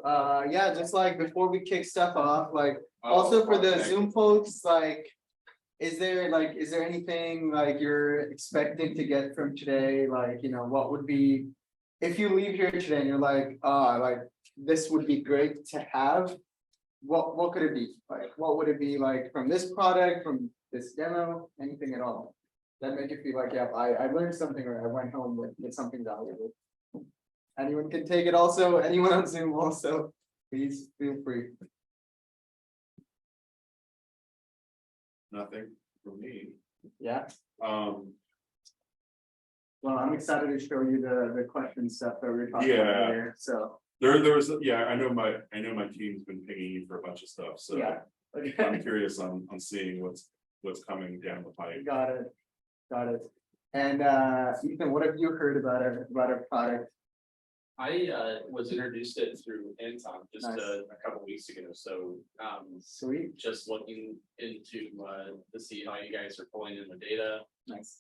yeah, just like before we kick stuff off, like also for the Zoom folks, like, is there anything like you're expecting to get from today? Like, what would be, if you leave here today and you're like, like this would be great to have, what could it be? Like, what would it be like from this product, from this demo, anything at all? That make you feel like, yeah, I learned something, or I went home with something valuable. Anyone can take it also, anyone on Zoom also, please feel free. Nothing for me. Yeah, Um, well, I'm excited to show you the question stuff that we were talking about earlier, so. there was, yeah, I know my team's been pinging you for a bunch of stuff, so Yeah. I'm curious on seeing what's coming down the pipe. Got it. And Ethan, what have you heard about our product? I was introduced it through Anton just Nice. a couple weeks ago, so Sweet, just looking into to see how you guys are pulling in the data. nice.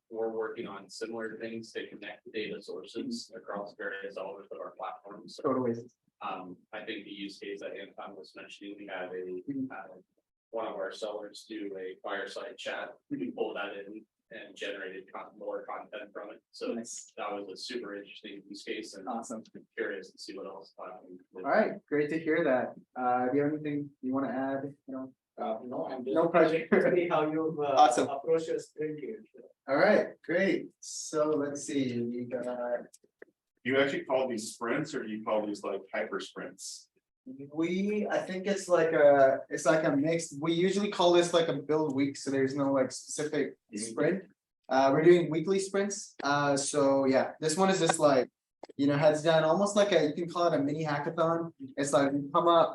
We're working on similar things to connect data sources across various elements of our platform. So Totally. I think the use case that Anton was mentioning, we had one of our sellers do a fireside chat. We pulled that in and generated more content from it. So Nice. that was a super interesting use case, and Awesome. I'm curious to see what else. All right, great to hear that. Do you have anything you want to add? No, I'm just No pressure. See how you Awesome. approach your sprint here. All right, great. So let's see, we got. Do you actually call these sprints, or do you call these like hyper sprints? I think it's like a mix. We usually call this like a build week, so there's no like specific sprint. We're doing weekly sprints. So yeah, this one is just like, heads down, almost like you can call it a mini hackathon. It's like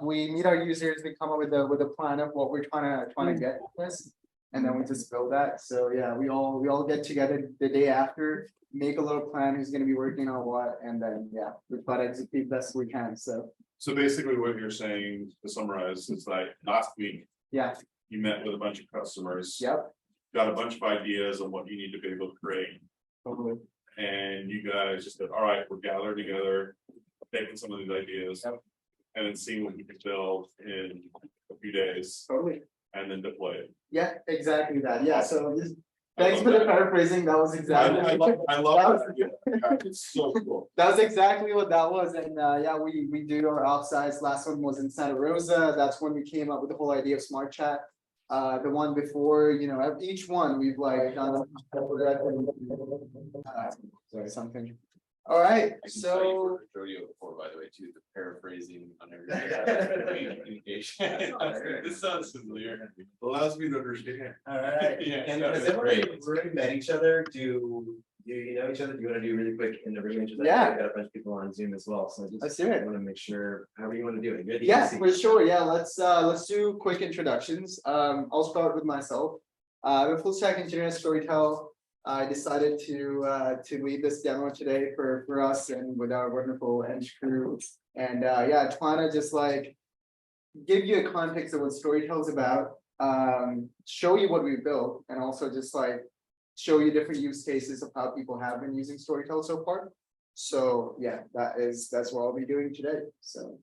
we meet our users, we come up with a plan of what we're trying to get with this, and then we just build that. So yeah, we all get together the day after, make a little plan who's gonna be working on what, and then yeah, we try to execute best we can. So basically what you're saying, to summarize, is like last week, Yeah, you met with a bunch of customers. yep, Got a bunch of ideas on what you need to be able to create. totally. And you guys just said, all right, we're gathering together, taking some of these ideas. Yep. And then seeing what we can build in a few days Totally. and then deploy it. Yeah, exactly that. Yeah, so thanks for the paraphrasing. That was exactly. I love that. It's so cool. That was exactly what that was. And yeah, we do our offsites. Last one was in Santa Rosa. That's when we came up with the whole idea of SmartChat. The one before, each one we've like done. Sorry, something. All right, so. Rodeo before, by the way, too, the paraphrasing on every communication. This sounds familiar. Allows me to understand. All right. Yeah, And that has was everybody great. already met each other? Do you know each other? Do you want to do really quick in the room? Yeah. I've got a bunch of people on Zoom as well, so Let's just do it. want to make sure, however you want to do it. Good. Yeah, easy. for sure. Yeah, let's do quick introductions. I'll start with myself. I'm a full stack engineer at Storytell. I decided to lead this demo today for us and with our wonderful Eng crew. And yeah, trying to just like give you a context of what Storytell is about, show you what we built, and also just like show you different use cases of how people have been using Storytell so far. So yeah, that's what I'll be doing today. So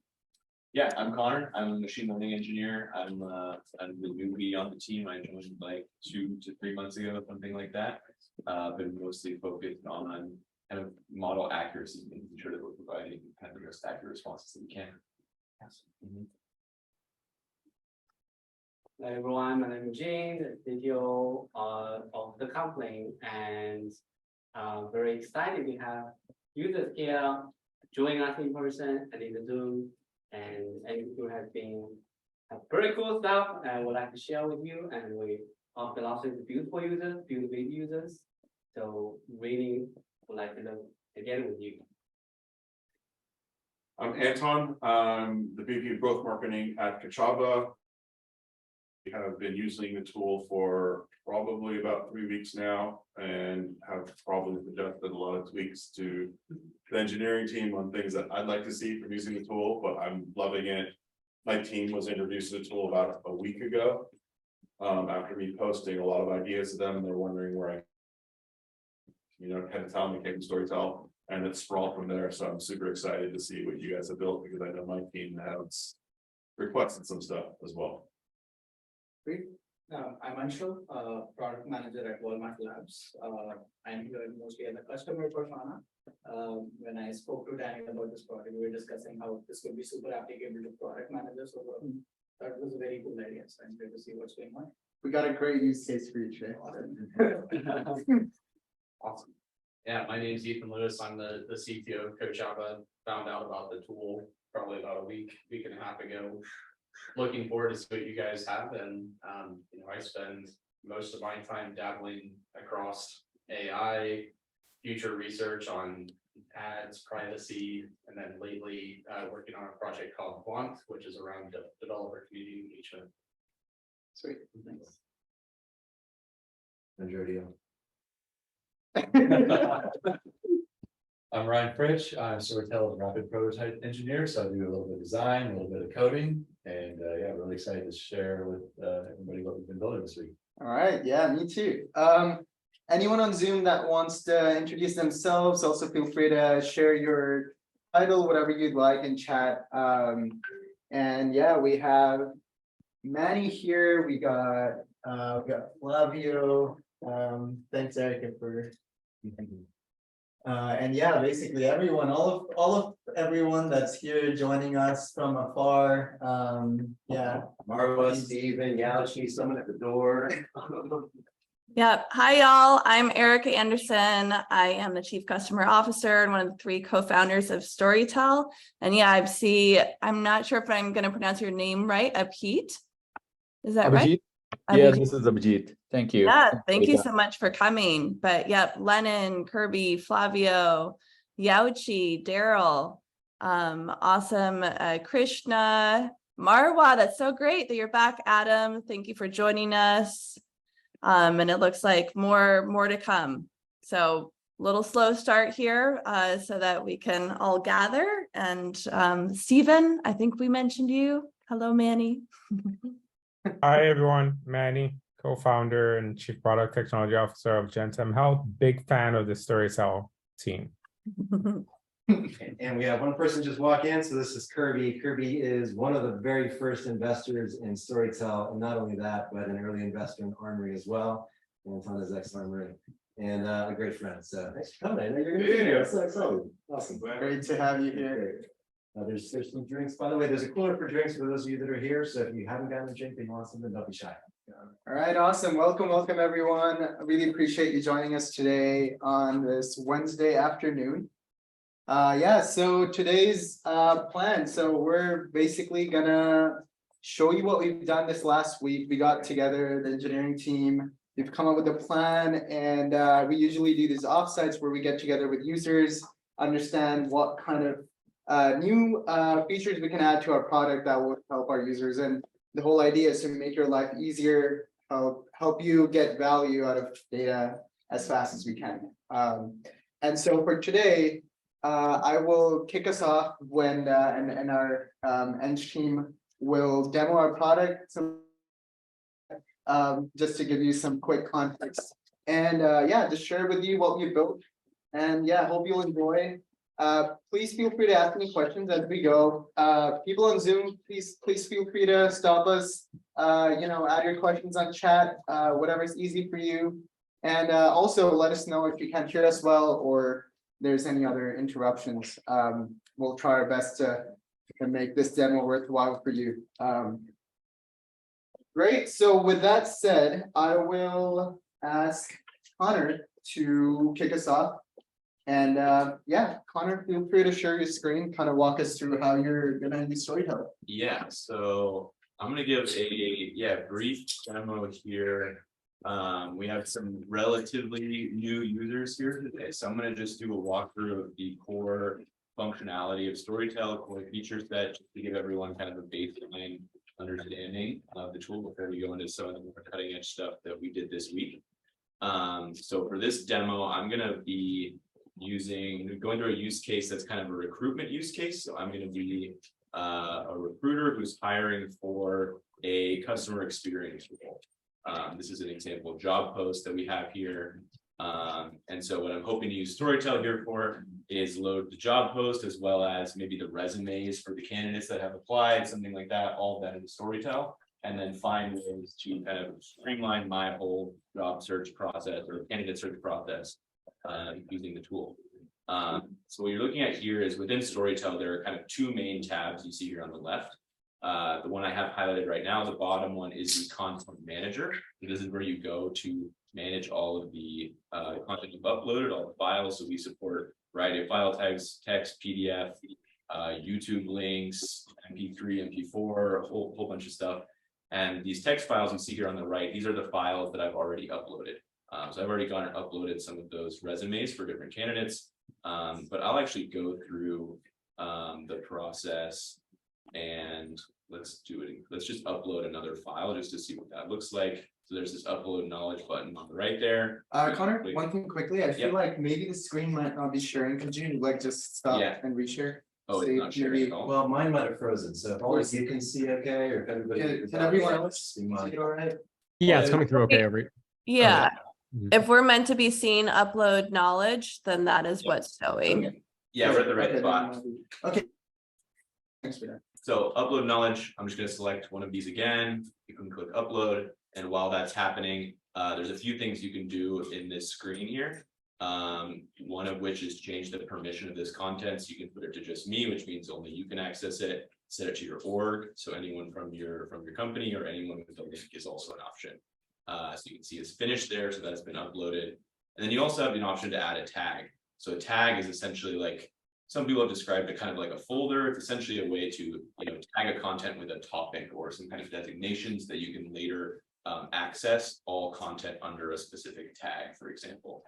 Yeah, I'm Connor. I'm a machine learning engineer. I'm the newbie on the team. I joined like 2 to 3 months ago, something like that. Been mostly focused on kind of model accuracy, making sure that we're providing kind of the most accurate responses that we can. Yes. Hello everyone, my name is Jane, the CTO of the company, and very excited to have users here join us in person and in the Zoom, and you have been very cool stuff and would like to share with you, and we our philosophy is build for users, build with users. So really would like to learn again with you. I'm Anton. I'm the VP of Growth Marketing at Kachava. We have been using the tool for probably about 3 weeks now and have probably suggested a lot of tweaks to the engineering team on things that I'd like to see from using the tool, but I'm loving it. My team was introduced to the tool about a week ago. After me posting a lot of ideas to them, and they're wondering where I, kind of tell them I came to Storytell. And it's sprawled from there, so I'm super excited to see what you guys have built, because I know my team has requested some stuff as well. I'm Anshul, product manager at Walmart Labs. I'm here mostly as a customer persona. When I spoke to Daniel about this product, we were discussing how this could be super applicable to product managers. So that was a very cool idea. So I'm here to see what's going on. We got a great use case for you today. Awesome. Yeah, my name is Ethan Lewis. I'm the CTO of Coachella. Found out about the tool probably about a week and a half ago. Looking forward to see what you guys have, and you know, I spend most of my time dabbling across AI, future research on ads, privacy, and then lately working on a project called Quant, which is around developer community engagement. Sweet. Thanks. I'm Ryan Fritsch. I'm Storytell Rapid Prototype Engineer, so I do a little bit of design, a little bit of coding, and yeah, really excited to share with everybody what we've been building this week. All right, yeah, me too. Anyone on Zoom that wants to introduce themselves, also feel free to share your title, whatever you'd like in chat. And yeah, we have Manny here. We got Flavio. Thanks, Erica, for. And yeah, basically everyone, all of everyone that's here joining us from afar. Yeah. Marwa, Steven, Yauchi, someone at the door. Yep. Hi, y'all. I'm Erica Anderson. I am the Chief Customer Officer and one of the 3 co-founders of Storytell. And yeah, I'm not sure if I'm going to pronounce your name right, Abhijit. Is that right? Yeah, this is Abhijit. Thank you. Yeah, thank you so much for coming. But yep, Lennon, Kirby, Flavio, Yauchi, Daryl, awesome, Krishna, Marwa. That's so great that you're back, Adam. Thank you for joining us. And it looks like more to come. So little slow start here, so that we can all gather. And Stephen, I think we mentioned you. Hello, Manny. Hi, everyone. Manny, co-founder and chief product technology officer of Gentem Health. Big fan of the Storytell team. And we have one person just walk in, so this is Kirby. Kirby is one of the very first investors in Storytell, and not only that, but an early investor in Armory as well, and on his ex-Armory, and a great friend. So thanks for coming. I know you're gonna be here. So excited. Awesome. Great to have you here. There's some drinks. By the way, there's a cooler for drinks for those of you that are here. So if you haven't gotten a drink and you want something, don't be shy. All right, awesome. Welcome everyone. I really appreciate you joining us today on this Wednesday afternoon. Yeah, so today's plan. So we're basically gonna show you what we've done this last week. We got together, the engineering team. We've come up with a plan, and we usually do these offsites where we get together with users, understand what kind of new features we can add to our product that will help our users. And the whole idea is to make your life easier, help you get value out of data as fast as we can. And so for today, I will kick us off when and our Eng team will demo our product. So, just to give you some quick context, and yeah, just share with you what we built. And yeah, hope you'll enjoy. Please feel free to ask any questions as we go. People on Zoom, please feel free to stop us. Add your questions on chat, whatever's easy for you. And also let us know if you can't hear us well or there's any other interruptions. We'll try our best to make this demo worthwhile for you. Great. So with that said, I will ask Connor to kick us off. And yeah, Connor, feel free to share your screen, kind of walk us through how you're gonna use Storytell. Yeah, so I'm gonna give a brief demo here. We have some relatively new users here today, so I'm gonna just do a walkthrough of the core functionality of Storytell, core feature set, just to give everyone kind of a baseline understanding of the tool before we go into some of the more cutting edge stuff that we did this week. So for this demo, I'm gonna be going through a use case that's kind of a recruitment use case. So I'm going to be a recruiter who's hiring for a customer experience role. This is an example job post that we have here. And so what I'm hoping to use Storytell here for is load the job post as well as maybe the resumes for the candidates that have applied, something like that, all of that in Storytell. And then find ways to kind of streamline my whole job search process or candidate search process using the tool. So what you're looking at here is within Storytell, there are kind of two main tabs you see here on the left. The one I have highlighted right now, the bottom one is the content manager. This is where you go to manage all of the content you've uploaded, all the files. So we support a variety of file types, text, PDF, YouTube links, MP3, MP4, a whole bunch of stuff. And these text files you see here on the right, these are the files that I've already uploaded. So I've already gone and uploaded some of those resumes for different candidates. But I'll actually go through the process and let's do it. Let's just upload another file just to see what that looks like. So there's this upload knowledge button on the right there. Connor, one thing quickly, I feel like maybe the screen might not be sharing. Could you like just stop and reshare? Oh, it's not sharing at all. Well, mine might have frozen, so if only you can see okay, or if everybody. Can everyone else see it all right? Yeah, it's coming through okay over. Yeah, Mhm. if we're meant to be seeing upload knowledge, then that is what's showing. Yeah, we're at the right spot. Okay. Thanks for that. So upload knowledge, I'm just going to select one of these again. You can click upload. And while that's happening, there's a few things you can do in this screen here. One of which is change the permission of this content. So you can put it to just me, which means only you can access it. Set it to your org. So anyone from your company or anyone with the link is also an option. So you can see it's finished there. So that's been uploaded. And then you also have an option to add a tag. So a tag is essentially like, some people have described it kind of like a folder. It's essentially a way to, tag a content with a topic or some kind of designations that you can later access all content under a specific tag, for example.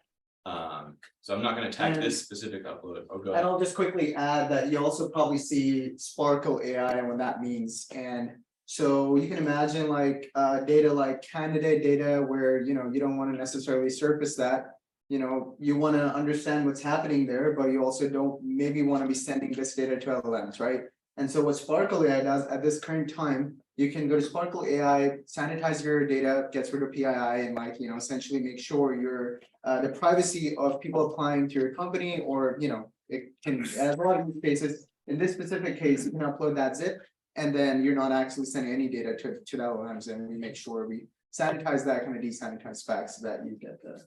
So I'm not going to tag this specific upload. Oh, go ahead. And I'll just quickly add that you also probably see Sparkle AI and what that means. And so you can imagine like data like candidate data where, you don't want to necessarily surface that. You want to understand what's happening there, but you also don't maybe want to be sending this data to LLMs, right? And so what Sparkle AI does at this current time, you can go to Sparkle AI, sanitize your data, gets rid of PII, and essentially make sure you're the privacy of people applying to your company, or it can, as a lot of use cases. In this specific case, you can upload that zip, and then you're not actually sending any data to the LLMs, and we make sure we sanitize that, kind of desanitize facts so that you get the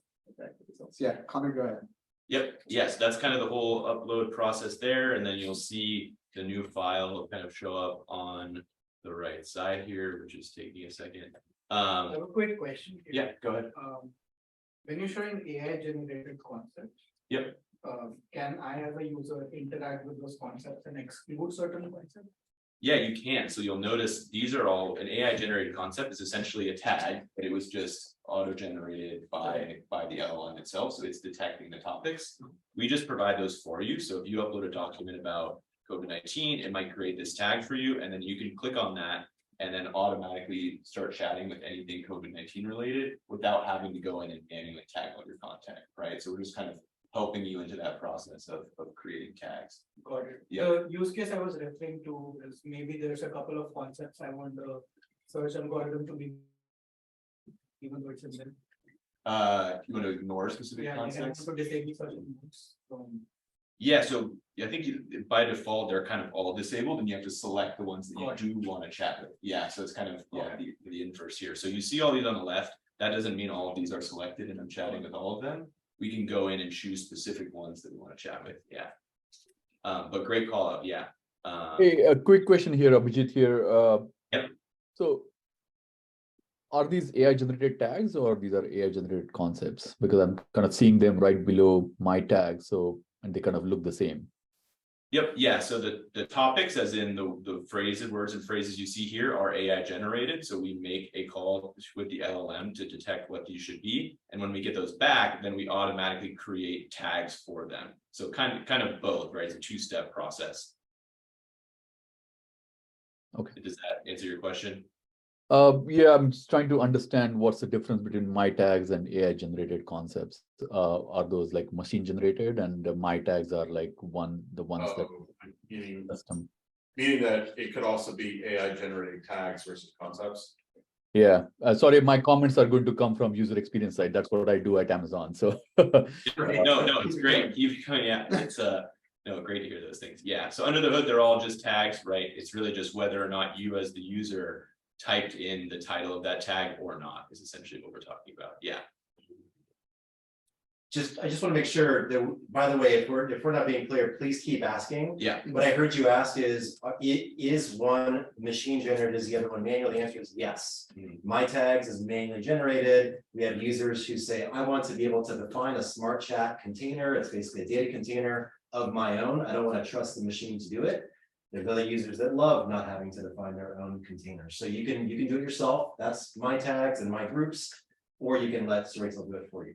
results. Yeah, Connor, go ahead. Yep. Yes, that's kind of the whole upload process there, and then you'll see the new file kind of show up on the right side here, which is taking a second. I have a quick question. Yeah, go ahead. When you're showing AI generated concepts. Yep. Can I as a user interact with those concepts and exclude certain concepts? Yeah, you can. So you'll notice these are all an AI generated concept is essentially a tag, but it was just auto generated by the LLM itself. So it's detecting the topics. We just provide those for you. So if you upload a document about COVID-19, it might create this tag for you, and then you can click on that and then automatically start chatting with anything COVID-19 related without having to go in and manually tag all your content, right? So we're just kind of helping you into that process of creating tags. Got it. Yeah. The use case I was referring to is maybe there's a couple of concepts I want the search algorithm to be, even though it's in there. You want to ignore specific concepts? To disable certain ones from. Yeah, so I think by default, they're kind of all disabled and you have to select the ones that you do want to chat with. Yeah, so it's kind of the inverse here. So you see all these on the left. That doesn't mean all of these are selected and I'm chatting with all of them. We can go in and choose specific ones that we want to chat with. Yeah. But great call out. Yeah. Hey, a quick question here, Abhijit here. Yep. So are these AI generated tags or these are AI generated concepts? Because I'm kind of seeing them right below my tag. So, and they kind of look the same. Yep. Yeah. So the topics, as in the phrases, words and phrases you see here, are AI generated. So we make a call with the LLM to detect what these should be. And when we get those back, then we automatically create tags for them. So kind of both, right? It's a two-step process. Okay. Does that answer your question? Yeah, I'm just trying to understand what's the difference between my tags and AI generated concepts. Are those like machine generated, and my tags are like the ones that Meaning custom? that it could also be AI generating tags versus concepts. Yeah, sorry, my comments are going to come from user experience side. That's what I do at Amazon, so. No, it's great. Keep coming. Yeah, it's no, great to hear those things. Yeah, so under the hood, they're all just tags, right? It's really just whether or not you as the user typed in the title of that tag or not is essentially what we're talking about. Yeah. I just want to make sure that, by the way, if we're not being clear, please keep asking. Yeah. What I heard you ask is one machine generated, is the other one manual? The answer is yes. My tags is manually generated. We have users who say, I want to be able to define a SmartChat container. It's basically a data container of my own. I don't want to trust the machine to do it. There's other users that love not having to define their own container. So you can do it yourself. That's my tags and my groups, or you can let Storytell do it for you.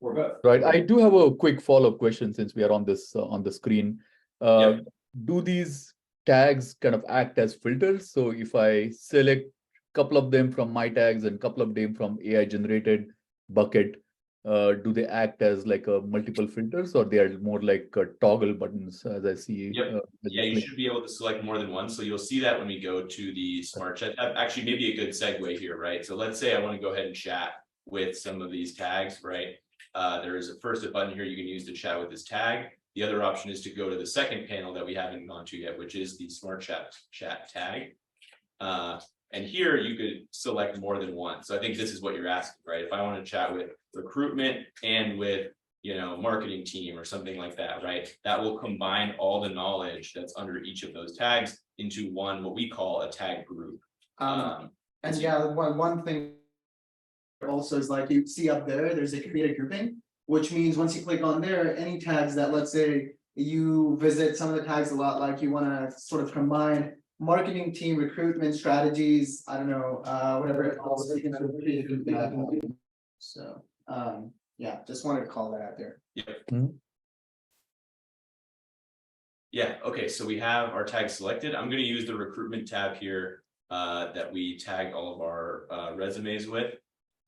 Or both. Right, I do have a quick follow-up question since we are on this on the screen. Yep. Do these tags kind of act as filters? So if I select a couple of them from my tags and a couple of them from AI generated bucket, do they act as like a multiple filters, or they are more like toggle buttons as I see? Yep. Yeah, you should be able to select more than one. So you'll see that when we go to the SmartChat. Actually, maybe a good segue here, right? So let's say I want to go ahead and chat with some of these tags, right? There is first a button here you can use to chat with this tag. The other option is to go to the second panel that we haven't gone to yet, which is the SmartChat tag. And here you could select more than one. So I think this is what you're asking, right? If I want to chat with recruitment and with, you know, marketing team or something like that, right? That will combine all the knowledge that's under each of those tags into one, what we call a tag group. And yeah, one thing also is like you see up there, there's a create a grouping, which means once you click on there, any tags that, let's say you visit some of the tags a lot, like you want to sort of combine marketing team, recruitment strategies, I don't know, whatever else you can create a group that. So yeah, just wanted to call that out there. Yeah. Yeah, okay, so we have our tag selected. I'm going to use the recruitment tab here that we tag all of our resumes with.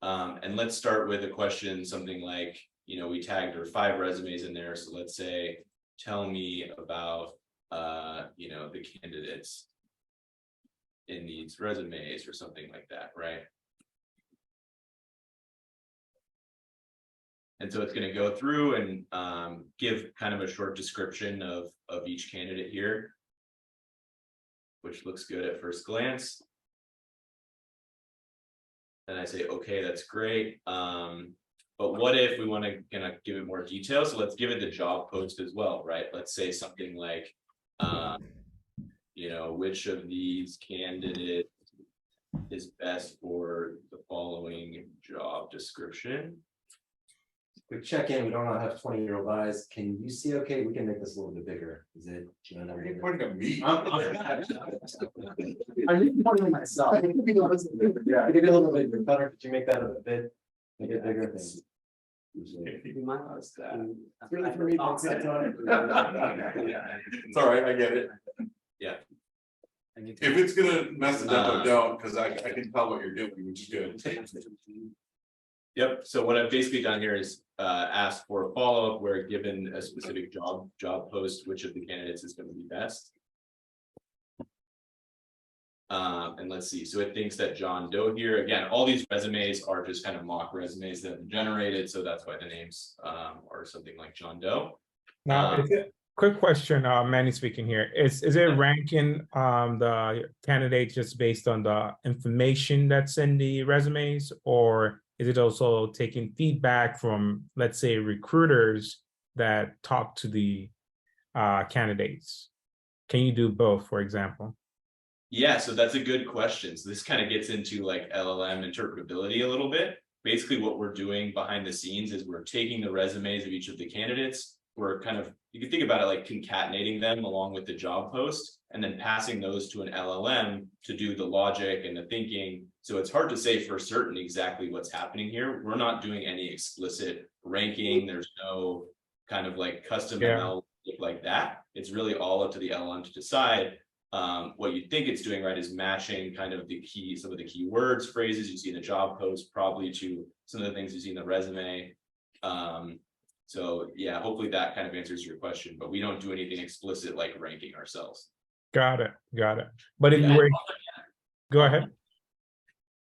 And let's start with a question, something like, you know, we tagged our 5 resumes in there. So let's say, tell me about, you know, the candidates in these resumes or something like that, right? And so it's going to go through and give kind of a short description of each candidate here, which looks good at first glance. And I say, okay, that's great. But what if we want to kind of give it more detail? So let's give it the job post as well, right? Let's say something like, you know, which of these candidates is best for the following job description? Quick check in. We don't all have 20-year-old eyes. Can you see okay? We can make this a little bit bigger. Is it? Are you pointing at me? I'm pointing at myself. Yeah, maybe a little bit better. Could you make that a bit? Make it bigger. You might ask that. It's really for me, but it's not. It's all right, I get it. Yeah. If it's gonna mess it up, don't, because I can tell what you're doing, which is good. Yep. So what I've basically done here is asked for a follow-up where given a specific job post, which of the candidates is going to be best. And let's see. So it thinks that John Doe here, again, all these resumes are just kind of mock resumes that have been generated. So that's why the names are something like John Doe. Now, quick question, Manny speaking here. Is it ranking the candidates just based on the information that's in the resumes, or is it also taking feedback from, let's say, recruiters that talk to the candidates? Can you do both, for example? Yeah, so that's a good question. So this kind of gets into like LLM interpretability a little bit. Basically what we're doing behind the scenes is we're taking the resumes of each of the candidates. We're kind of, you can think about it like concatenating them along with the job post and then passing those to an LLM to do the logic and the thinking. So it's hard to say for certain exactly what's happening here. We're not doing any explicit ranking. There's no kind of like custom ML like that. It's really all up to the LLM to decide. What you think it's doing right is matching kind of some of the keywords, phrases you see in the job post, probably to some of the things you see in the resume. So yeah, hopefully that kind of answers your question, but we don't do anything explicit like ranking ourselves. Got it. But if you were, go ahead.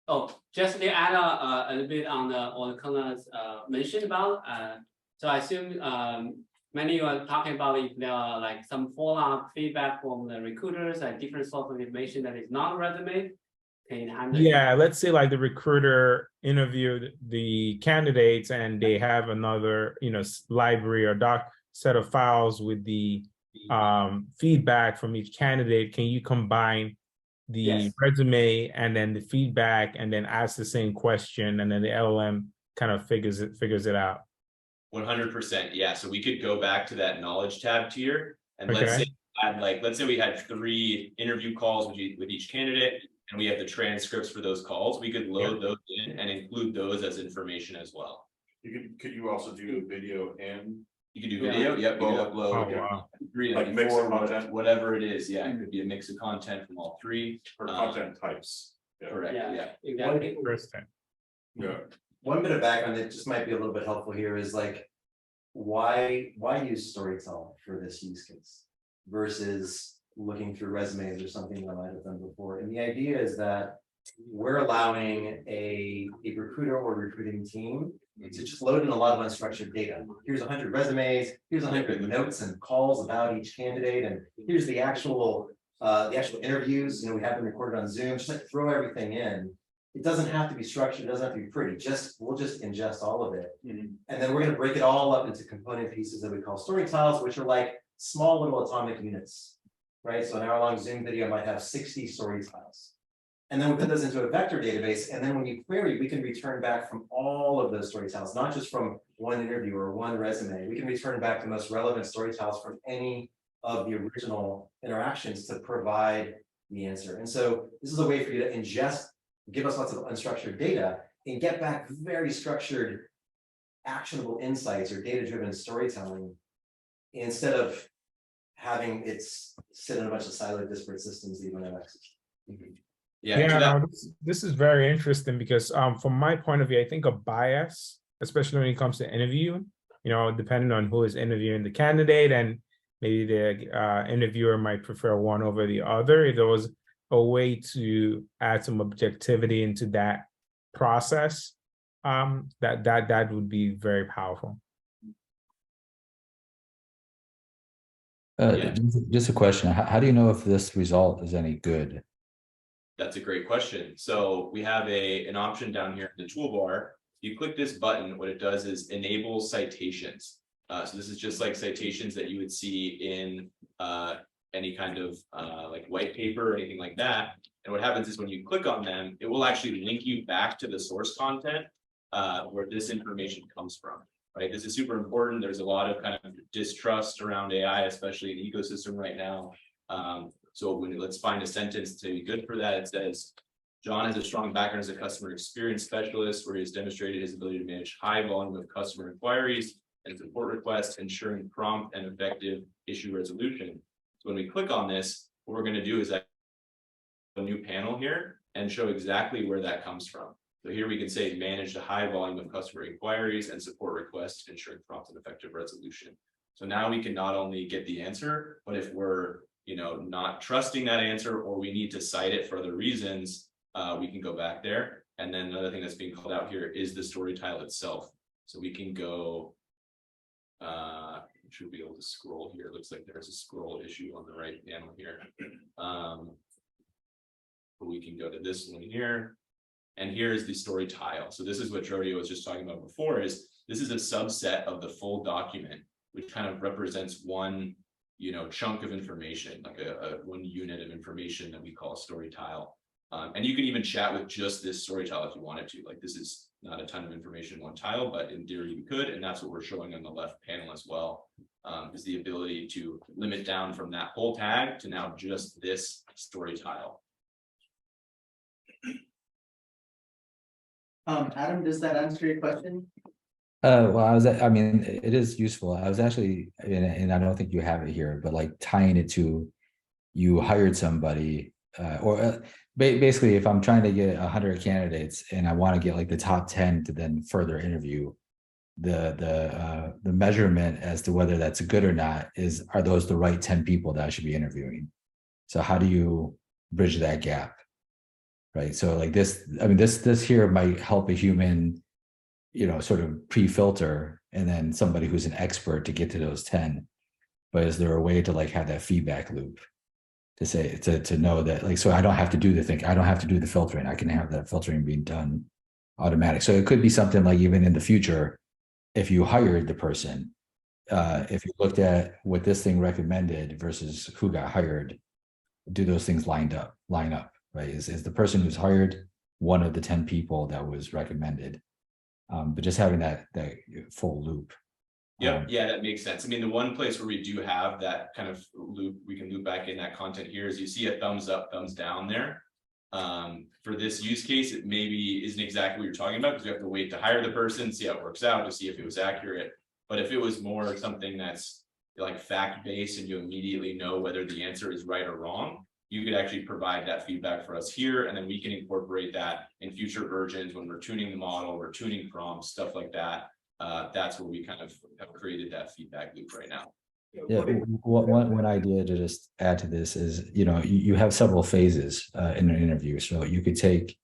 Oh, just to add a little bit on what Connor's mentioned about, so I assume many you are talking about if there are like some follow-up feedback from the recruiters and different source of information that is not resume. Can you handle it? Yeah, let's say like the recruiter interviewed the candidates and they have another, library or doc set of files with the feedback from each candidate. Can you combine the Yes. resume and then the feedback and then ask the same question and then the LLM kind of figures it out? 100%. Yeah. So we could go back to that knowledge tab tier and Okay. let's say we had 3 interview calls with each candidate and we have the transcripts for those calls. We could load those in and include those as information as well. Could you also do video and? You can do video. Yep. You can upload Oh, wow. 3 Like mix of content? whatever it is. Yeah. It could be a mix of content from all 3. Or content types. Yeah. Correct. Yeah. Exactly. Interesting. Yeah. One bit of background that just might be a little bit helpful here is like, why use Storytell for this use case versus looking through resumes or something that I might have done before? And the idea is that we're allowing a recruiter or recruiting team to just load in a lot of unstructured data. Here's 100 resumes, here's 100 notes and calls about each candidate, and here's the actual interviews. We have them recorded on Zoom. Just like throw everything in. It doesn't have to be structured, it doesn't have to be pretty. We'll just ingest all of it. And then we're going to break it all up into component pieces that we call story tiles, which are like small little atomic units, right? So an hour-long Zoom video might have 60 story tiles. And then we put those into a vector database. And then when you query, we can return back from all of those story tiles, not just from one interview or one resume. We can return back the most relevant story tiles from any of the original interactions to provide the answer. And so this is a way for you to ingest, give us lots of unstructured data, and get back very structured, actionable insights or data-driven storytelling instead of having it sit in a bunch of siloed disparate systems that you don't have access to. Yeah, no, this is very interesting because from my point of view, I think a bias, especially when it comes to interview, depending on who is interviewing the candidate and maybe the interviewer might prefer one over the other. If there was a way to add some objectivity into that process, that would be very powerful. Just a question. How do you know if this result is any good? That's a great question. So we have an option down here in the toolbar. You click this button, what it does is enable citations. So this is just like citations that you would see in any kind of like white paper or anything like that. And what happens is when you click on them, it will actually link you back to the source content where this information comes from, right? This is super important. There's a lot of kind of distrust around AI, especially in the ecosystem right now. So let's find a sentence to be good for that. It says, John has a strong background as a customer experience specialist where he has demonstrated his ability to manage high volume of customer inquiries and support requests, ensuring prompt and effective issue resolution. So when we click on this, what we're going to do is a new panel here and show exactly where that comes from. So here we can say manage a high volume of customer inquiries and support requests, ensuring prompt and effective resolution. So now we can not only get the answer, but if we're not trusting that answer or we need to cite it for other reasons, we can go back there. And then another thing that's being called out here is the story tile itself. So we can go, should be able to scroll here. It looks like there's a scroll issue on the right panel here. We can go to this one here. And here is the story tile. So this is what Jody was just talking about before, is this is a subset of the full document, which kind of represents one chunk of information, like a one unit of information that we call a story tile. And you can even chat with just this story tile if you wanted to. Like, this is not a ton of information in one tile, but in theory you could, and that's what we're showing on the left panel as well, is the ability to limit down from that whole tag to now just this story tile. Adam, does that answer your question? Well, it is useful. I was actually, and I don't think you have it here, but like tying it to, you hired somebody, basically, if I'm trying to get 100 candidates and I want to get like the top 10 to then further interview, the measurement as to whether that's good or not are those the right 10 people that I should be interviewing? So how do you bridge that gap? right? So like this, I mean, this here might help a human, sort of pre-filter, and then somebody who's an expert to get to those 10. But is there a way to like have that feedback loop to say, to know that, like, so I don't have to do I don't have to do the filtering. I can have that filtering being done automatic. So it could be something like, even in the future, if you hired the person, if you looked at what this thing recommended versus who got hired, do those things line up, right? Is the person who's hired one of the 10 people that was recommended? But just having that full loop. Yep, yeah, that makes sense. I mean, the one place where we do have that kind of loop, we can loop back in that content here, is you see a thumbs up, thumbs down there. For this use case, it maybe isn't exactly what you're talking about, because you have to wait to hire the person, see how it works out, to see if it was accurate. But if it was more something that's like fact-based and you immediately know whether the answer is right or wrong, you could actually provide that feedback for us here, and then we can incorporate that in future versions when we're tuning the model, we're tuning prompts, stuff like that. That's where we kind of have created that feedback loop right now. Yeah, one idea to just add to this is, you have several phases in an interview. So you could take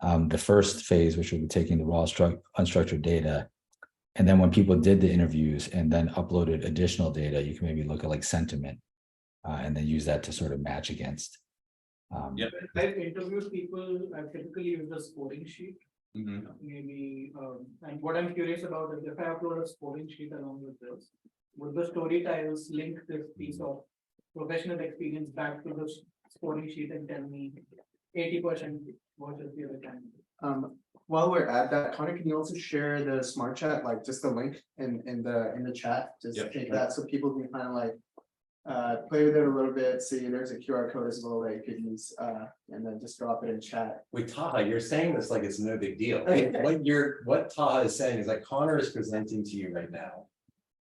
the first phase, which would be taking the raw unstructured data. And then when people did the interviews and then uploaded additional data, you can maybe look at like sentiment and then use that to sort of match against. Yep. I've interviewed people, I've typically used a scoring sheet. Maybe, and what I'm curious about is if I upload a scoring sheet along with this, would the Storytells link this piece of professional experience back to the scoring sheet and tell me 80% versus the other candidate? While we're at that, Connor, can you also share the smart chat, like just the link in the chat? Just Yep. take that so people can kind of like play with it a little bit, see there's a QR code as well that you could use, and then just drop it in chat. Wait, Taha, you're saying this like it's no big deal. What Taha is saying is that Connor is presenting to you right now,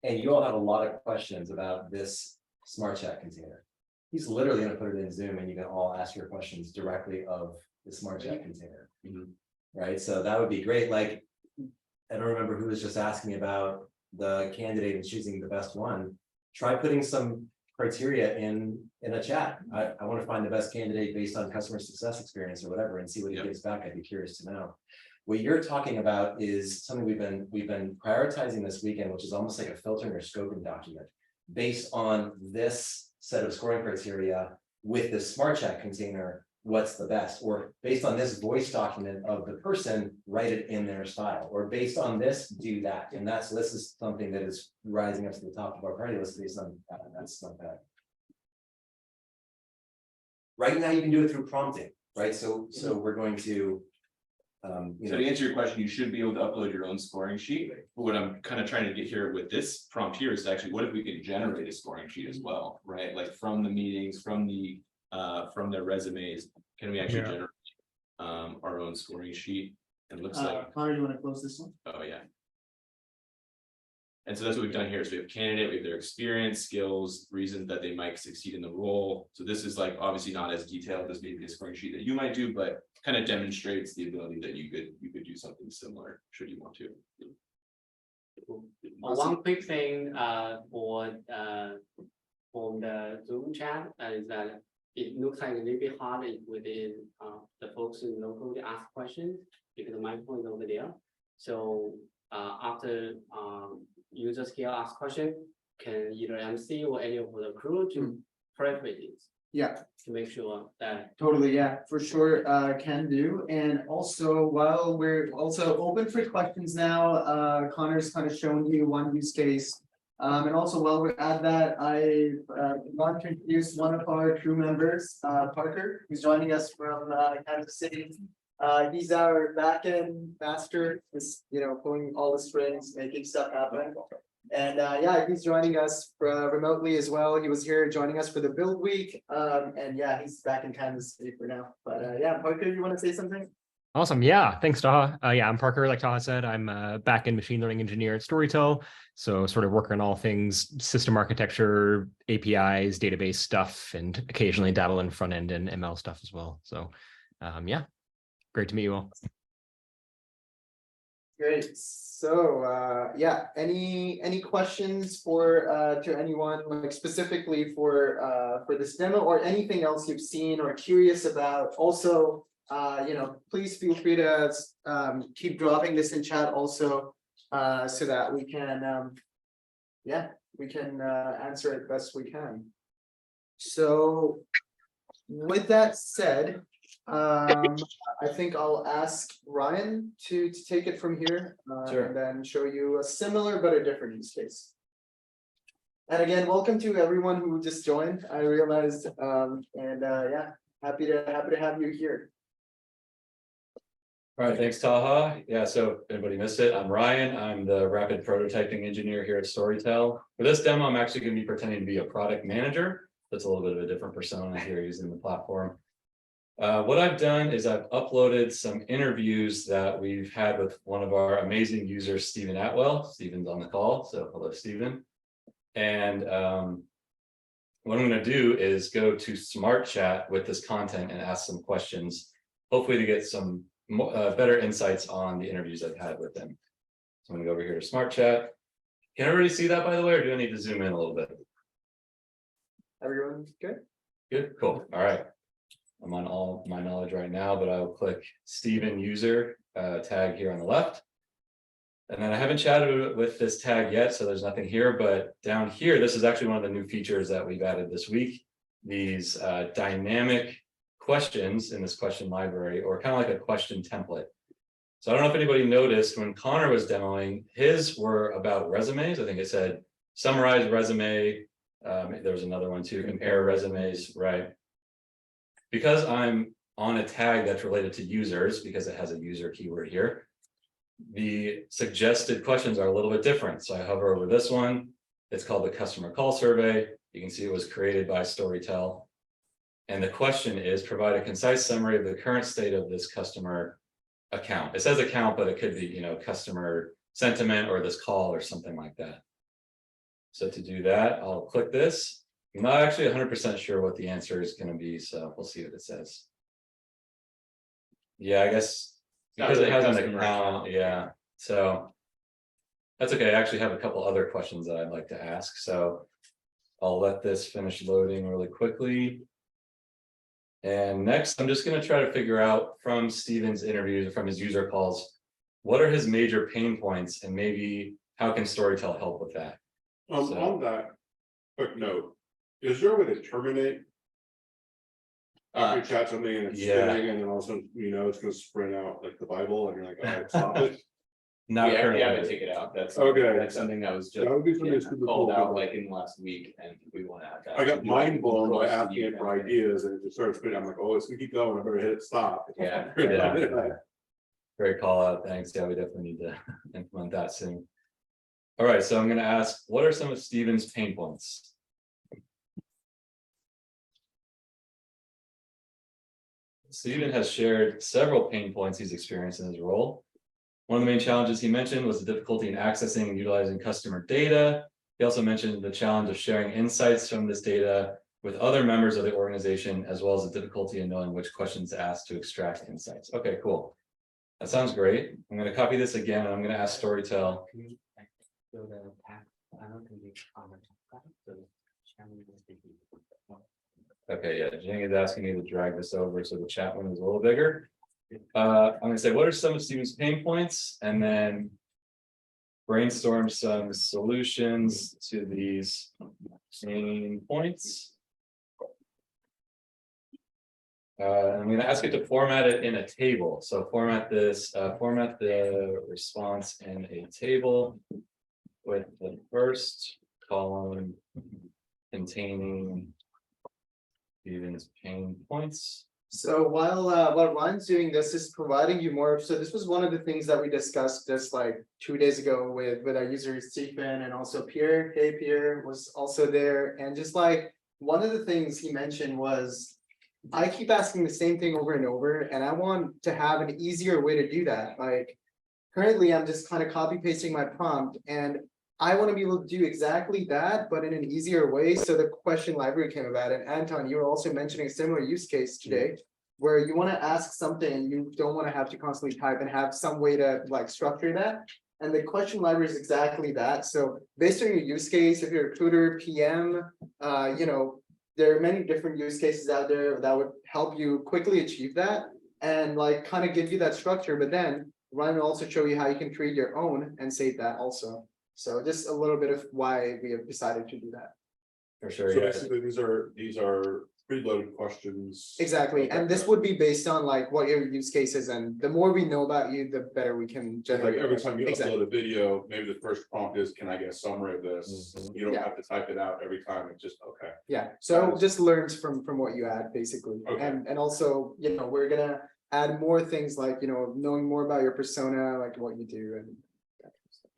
and you all have a lot of questions about this smart chat container. He's literally gonna put it in Zoom, and you can all ask your questions directly of the smart chat container. Right, so that would be great. Like, I don't remember who was just asking about the candidate and choosing the best one. Try putting some criteria in a chat. I want to find the best candidate based on customer success experience or whatever, and see what he gives back. I'd be curious to know. What you're talking about is something we've been prioritizing this weekend, which is almost like a filtering or scoping document based on this set of scoring criteria with this smart chat container. What's the best, or based on this voice document of the person, write it in their style, or based on this, do that. And this is something that is rising up to the top of our priority list based on that. That's not bad. Right now, you can do it through prompting, right? So we're going to, So to answer your question, you should be able to upload your own scoring sheet. But what I'm kind of trying to get here with this prompt here is actually, what if we could generate a scoring sheet as well, right? Like from the meetings, from their resumes, can we actually generate our own scoring sheet? It looks like, Connor, you want to close this one? oh yeah. And so that's what we've done here. So we have candidate, we have their experience, skills, reasons that they might succeed in the role. So this is like obviously not as detailed as maybe a scoring sheet that you might do, but kind of demonstrates the ability that you could do something similar should you want to. One quick thing for the Zoom chat is that it looks like a little bit hard if within the folks in locally ask questions because the microphone is over there. So after user scale ask question, can either MC or any of the crew to preface it? Yeah, to make sure that totally. Yeah, for sure. Can do. And also, while we're also open for questions now, Connor's kind of shown you one use case. And also while we're at that, I want to introduce one of our crew members, Parker, who's joining us from Kansas City. He's our backend master, just pulling all the strings, making stuff happen. And yeah, he's joining us remotely as well. He was here joining us for the build week. And yeah, he's back in Kansas City for now. But yeah, Parker, you want to say something? Awesome. Yeah. Thanks, Taha. Yeah, I'm Parker. Like Taha said, I'm a backend machine learning engineer at Storytell. So sort of working on all things system architecture, APIs, database stuff, and occasionally dabble in front end and ML stuff as well. So yeah, great to meet you all. Great. So yeah, any questions for to anyone, like specifically for this demo or anything else you've seen or curious about? Also, please feel free to keep dropping this in chat also, so that we can, we can answer it best we can. So with that said, I think I'll ask Ryan to take it from here. Sure. And then show you a similar but a different use case. And again, welcome to everyone who just joined. I realized, happy to have you here. All right, thanks, Taha. Yeah, so if anybody missed it, I'm Ryan. I'm the rapid prototyping engineer here at Storytell. For this demo, I'm actually going to be pretending to be a product manager. That's a little bit of a different persona here using the platform. What I've done is I've uploaded some interviews that we've had with one of our amazing users, Stephen Atwell. Stephen's on the call, so hello, Stephen. And what I'm going to do is go to SmartChat with this content and ask some questions, hopefully to get some better insights on the interviews I've had with them. So I'm going to go over here to SmartChat. Can everybody see that, by the way, or do I need to zoom in a little bit? Everyone good? Good, cool. All right. I'm on all my knowledge right now, but I'll click Stephen user tag here on the left. And then I haven't chatted with this tag yet, so there's nothing here, but down here, this is actually one of the new features that we've added this week. These dynamic questions in this question library, or kind of like a question template. So I don't know if anybody noticed when Connor was demoing, his were about resumes. I think it said summarize resume. There was another one too, compare resumes, right? Because I'm on a tag that's related to users, because it has a user keyword here, the suggested questions are a little bit different. So I hover over this one. It's called the customer call survey. You can see it was created by Storytell. And the question is, provide a concise summary of the current state of this customer account. It says account, but it could be, customer sentiment or this call or something like that. So to do that, I'll click this. I'm not actually 100% sure what the answer is going to be, so we'll see what it says. Yeah, I guess because it has an account, yeah. So that's okay. I actually have a couple other questions that I'd like to ask. So I'll let this finish loading really quickly. And next, I'm just going to try to figure out from Stephen's interviews or from his user calls, what are his major pain points and maybe how can Storytell help with that? On that quick note, is there a way to terminate? After you chat something and it's spinning and then all of a sudden, it's going to sprint out like the Bible and you're like, all right, stop it. Not Yeah, currently. I would take it out. That's Okay. That's something that was just That would be something super called cool. out like in the last week, and we want to add that. I got mind blown by asking it for ideas and it just started spinning. I'm like, oh, it's gonna keep going. I better hit stop. Yeah. Great call out. Thanks. Yeah, we definitely need to implement that soon. All right, so I'm going to ask, what are some of Stephen's pain points? Stephen has shared several pain points he's experienced in his role. One of the main challenges he mentioned was the difficulty in accessing and utilizing customer data. He also mentioned the challenge of sharing insights from this data with other members of the organization, as well as the difficulty in knowing which questions to ask to extract insights. Okay, cool. That sounds great. I'm going to copy this again, and I'm going to ask Storytell. Okay, yeah, Jing is asking me to drag this over so the chat one is a little bigger. I'm going to say, what are some of Stephen's pain points? And then brainstorm some solutions to these pain points. I'm going to ask it to format it in a table. So format the response in a table with the first column containing Stephen's pain points. So while Ryan's doing this is providing you more, so this was one of the things that we discussed just like 2 days ago with our user Stephen and also Pierre. Hey, Pierre was also there. And just like one of the things he mentioned was, I keep asking the same thing over and over, and I want to have an easier way to do that. Like currently I'm just kind of copy pasting my prompt and I want to be able to do exactly that, but in an easier way. So the question library came about. And Anton, you were also mentioning a similar use case today where you want to ask something and you don't want to have to constantly type and have some way to like structure that. And the question library is exactly that. So based on your use case, if you're a recruiter, PM, there are many different use cases out there that would help you quickly achieve that. and like kind of give you that structure, but then Ryan will also show you how you can create your own and save that also. So just a little bit of why we have decided to do that. For sure, So yeah. basically, these are preloaded questions. Exactly, and this would be based on like what your use case is, and the more we know about you, the better we can Like generate. every time you Exactly. upload a video, maybe the first prompt is, can I get a summary of this? Mhm. You don't Yeah. have to type it out every time, it's just, okay. Yeah, so just learns from what you add, basically, Okay. and also, you know, we're gonna add more things like, you know, knowing more about your persona, like what you do and.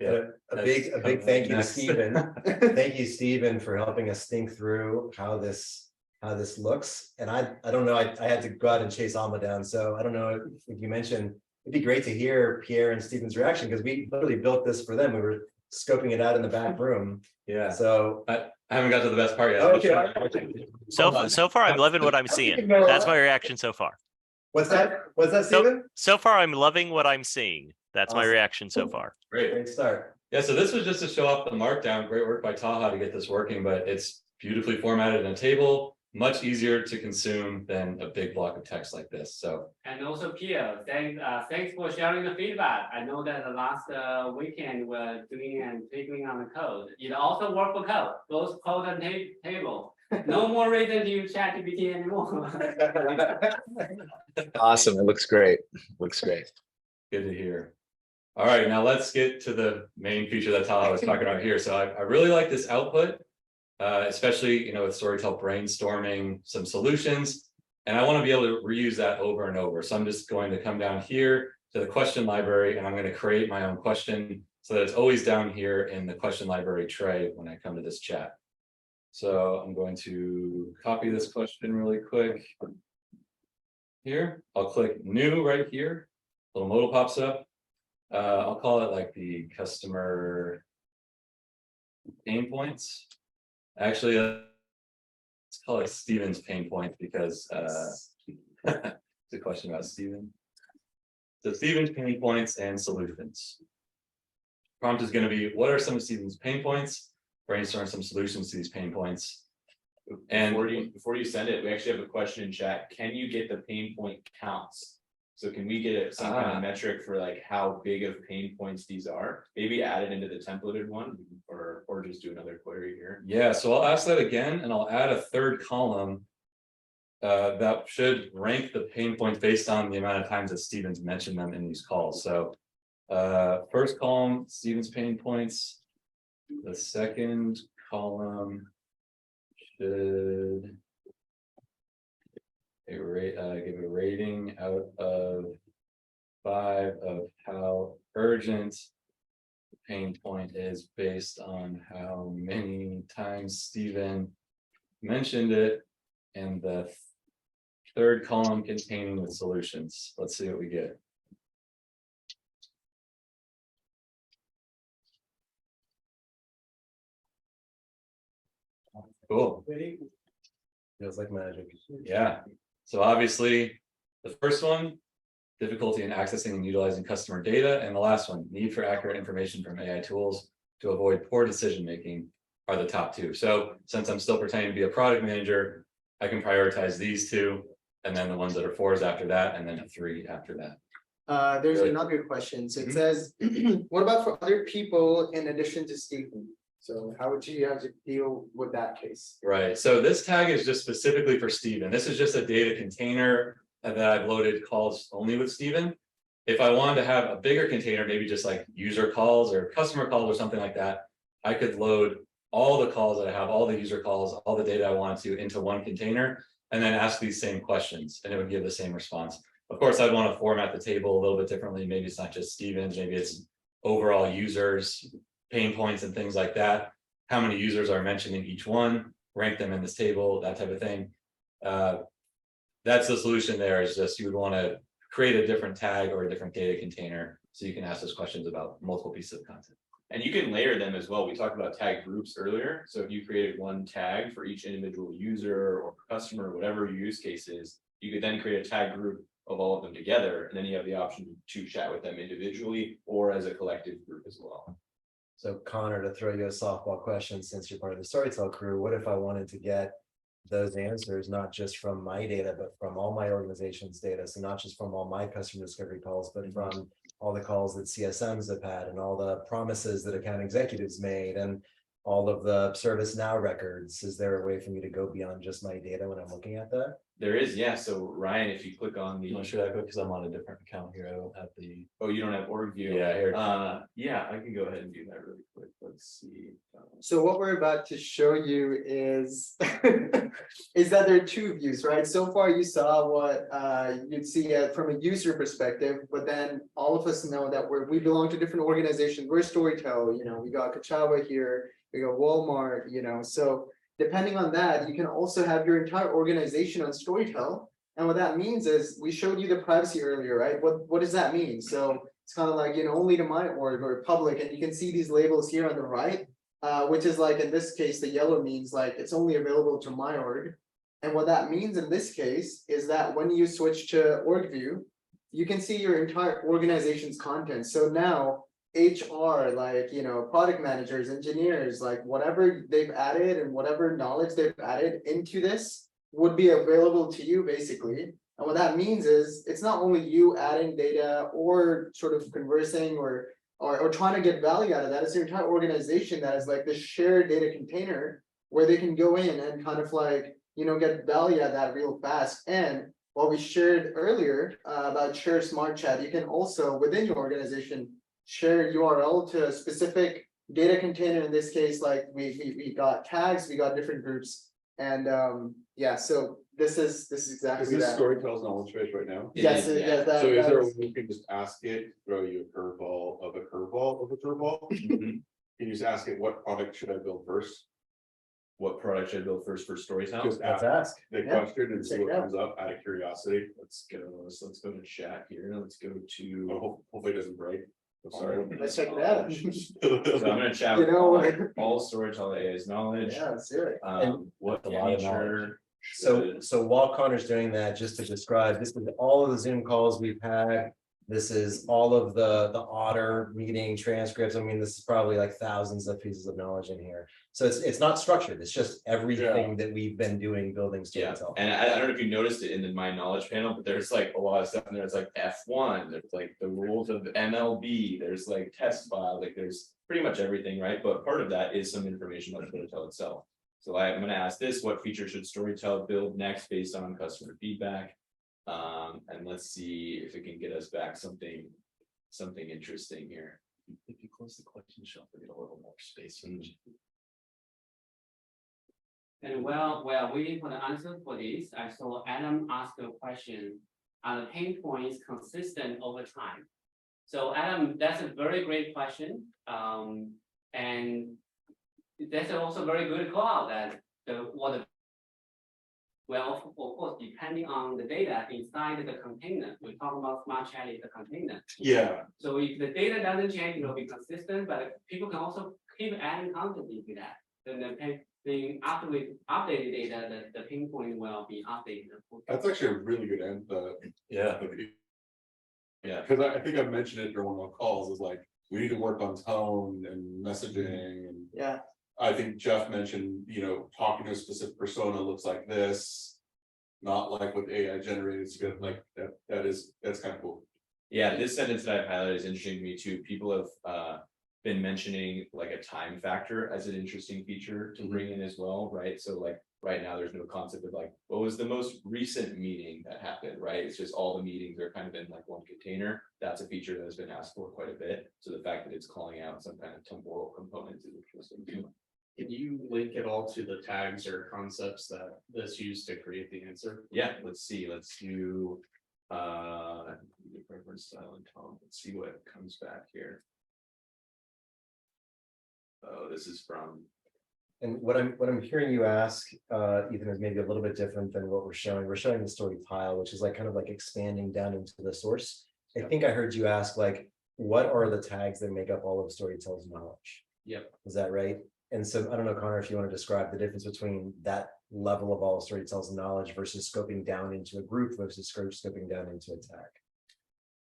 Yeah, A big that's thank you to next. Stephen. Thank you, Stephen, for helping us think through how this looks. And I don't know, I had to go out and chase Alma down. So I don't know if you mentioned, it'd be great to hear Pierre and Stephen's reaction because we literally built this for them. We were scoping it out in the back room. Yeah, So. I haven't got to the best part yet. Okay. So far, I'm loving what I'm seeing. That's my reaction so far. What's that, Stephen? So far, I'm loving what I'm seeing. That's my Awesome. reaction so far. Great start. Yeah, so this was just to show off the markdown. Great work by Taha to get this working, but it's beautifully formatted in a table, much easier to consume than a big block of text like this. So And also Pierre, thanks for sharing the feedback. I know that the last weekend we're doing and figuring on the code. It also worked for code, both code and table. No more reason to use ChatGPT anymore. Awesome. It looks great. Looks great. good to hear. All right, now let's get to the main feature that Taha was talking about here. So I really like this output, especially, you know, with Storytell brainstorming some solutions. And I want to be able to reuse that over and over. So I'm just going to come down here to the question library and I'm going to create my own question so that it's always down here in the question library tray when I come to this chat. So I'm going to copy this question really quick. Here, I'll click new right here. Little modal pops up. I'll call it like the customer pain points. Actually, let's call it Steven's pain point because it's a question about Steven. So Steven's pain points and solutions. Prompt is going to be, what are some of Steven's pain points? Brainstorm some solutions to these pain points. And Before you send it, we actually have a question in chat. Can you get the pain point counts? So can we get some kind of metric for like how big of pain points these are? Maybe add it into the templated one or just do another query here. yeah, so I'll ask that again and I'll add a third column that should rank the pain points based on the amount of times that Steven's mentioned them in these calls. So first column, Steven's pain points. The second column should give a rating out of 5 of how urgent the pain point is based on how many times Steven mentioned it, and the third column containing the solutions. Let's see what we get. Cool. Feels like magic. Yeah. So obviously, the first one, difficulty in accessing and utilizing customer data, and the last one, need for accurate information from AI tools to avoid poor decision making, are the top two. So since I'm still pretending to be a product manager, I can prioritize these two, and then the ones that are 4s after that, and then a 3 after that. There's Really? another question. So it Mhm. says, what about for other people in addition to Stephen? So how would you have to deal with that case? Right, so this tag is just specifically for Steven. This is just a data container that I've loaded calls only with Steven. If I wanted to have a bigger container, maybe just like user calls or customer calls or something like that, I could load all the calls that I have, all the user calls, all the data I want to into one container, and then ask these same questions, and it would give the same response. Of course, I'd want to format the table a little bit differently. Maybe it's not just Steven's, maybe it's overall users, pain points and things like that. How many users are mentioned in each one, rank them in this table, that type of thing. That's the solution there, is just you would want to create a different tag or a different data container so you can ask those questions about multiple pieces of content. And you can layer them as well. We talked about tag groups earlier. So if you created one tag for each individual user or customer, whatever your use case is, you could then create a tag group of all of them together. And then you have the option to chat with them individually or as a collective group as well. So Connor, to throw you a softball question, since you're part of the Storytell crew, what if I wanted to get those answers, not just from my data, but from all my organization's data. So not just from all my customer discovery calls, but from all the calls that CSMs have had and all the promises that account executives made and all of the ServiceNow records. Is there a way for me to go beyond just my data when I'm looking at that? There is, yeah. So Ryan, if you click on the, You want to show that quick because I'm on a different account here. I don't have the. oh, you don't have org view. Yeah, here. Yeah, I can go ahead and do that really quick. Let's see. So what we're about to show you is is that there are two views, right? So far you saw what you'd see from a user perspective, but then all of us know that we belong to different organizations. We're Storytell, you know, we got Kachava here, we got Walmart, you know, so depending on that, you can also have your entire organization on Storytell. And what that means is we showed you the privacy earlier, right? What does that mean? So it's kind of like, you know, only to my org or public, and you can see these labels here on the right, which is like, in this case, the yellow means like it's only available to my org. And what that means in this case is that when you switch to org view, you can see your entire organization's content. So now HR, like, you know, product managers, engineers, like whatever they've added and whatever knowledge they've added into this would be available to you basically. And what that means is it's not only you adding data or sort of conversing or trying to get value out of that. It's your entire organization that is like this shared data container where they can go in and kind of like, you know, get value out of that real fast. And what we shared earlier about share SmartChat, you can also within your organization share URL to a specific data container. In this case, like we got tags, we got different groups, and yeah. So this is exactly Is this that. Storytell's knowledge base right now? Yes, It is, yeah, So is there a way that's- you can just ask it, throw you a curveball of a curveball of a curveball? Mhm. Can you just ask it, what product should I build first? What product should I build first for Storytell? Just Let's ask ask. the Yeah. question and see what Yeah. comes up out of curiosity. Let's go to chat here. Let's go to. Hopefully it doesn't break. I'm sorry. Let's check it out. So I'm gonna chat You with know- all Storytell AI's knowledge. Yeah, let's do it. What A lot of feature So while Connor's doing that, just to describe, this is all of the Zoom calls we've had. This is all of the Otter meeting transcripts. I mean, this is probably like thousands of pieces of knowledge in here. So it's not structured. It's just everything that we've been doing building Yeah, Storytell. and I don't know if you noticed it in the My Knowledge panel, but there's like a lot of stuff in there. It's like F1, there's like the rules of MLB, there's like test file, like there's pretty much everything, right? But part of that is some information about Storytell itself. So I'm gonna ask this, what feature should Storytell build next based on customer feedback? And let's see if it can get us back something interesting here. If you close the question shelf, we get a little more space. And while waiting for the answer for this, I saw Adam ask a question. Are the pain points consistent over time? So Adam, that's a very great question. And that's also very good call out that well, of course, depending on the data inside the container, we're talking about SmartChat is the container. Yeah, So if the data doesn't change, it will be consistent, but people can also keep adding content into that. Then after we update the data, the pain point will be updated. that's actually a really good end. Yeah. Yeah. Because I think I've mentioned it during one of the calls, is like, we need to work on tone and messaging and. Yeah. I think Jeff mentioned, you know, talking to a specific persona looks like this. Not like what AI generated, it's good, like that's kind of cool. Yeah, this sentence that I've highlighted is interesting to me too. People have been mentioning like a time factor as an interesting feature to bring in as well, right? So like right now, there's no concept of like, what was the most recent meeting that happened, right? It's just all the meetings are kind of in like one container. That's a feature that has been asked for quite a bit. So the fact that it's calling out some kind of temporal components is interesting too. Can you link it all to the tags or concepts that that's used to create the answer? Yeah, let's see, let's do preference style and tone. Let's see what comes back here. Oh, this is from. And what I'm hearing you ask, Ethan, is maybe a little bit different than what we're showing. We're showing the story pile, which is like kind of like expanding down into the source. I think I heard you ask like, what are the tags that make up all of Storytell's knowledge? Yep. Is that right? And so I don't know, Connor, if you want to describe the difference between that level of all of Storytell's knowledge versus scoping down into a group versus scoping down into a tag.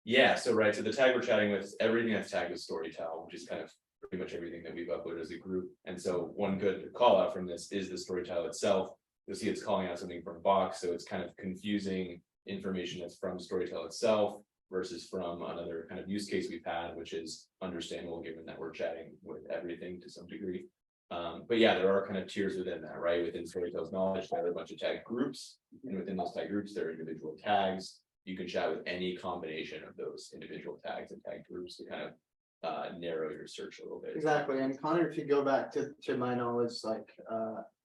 Yeah, so right, so the tag we're chatting with is everything that's tagged with Storytell, which is kind of pretty much everything that we've uploaded as a group. And so one good call out from this is the Storytell itself. you'll see it's calling out something from Box, so it's kind of confusing information that's from Storytell itself versus from another kind of use case we've had, which is understandable given that we're chatting with everything to some degree. But yeah, there are kind of tiers within that, right? Within Storytell's knowledge, there are a bunch of tag groups, and within those tag groups, there are individual tags. You can chat with any combination of those individual tags and tag groups to kind of narrow your search a little bit. Exactly, and Connor, if you go back to my knowledge, like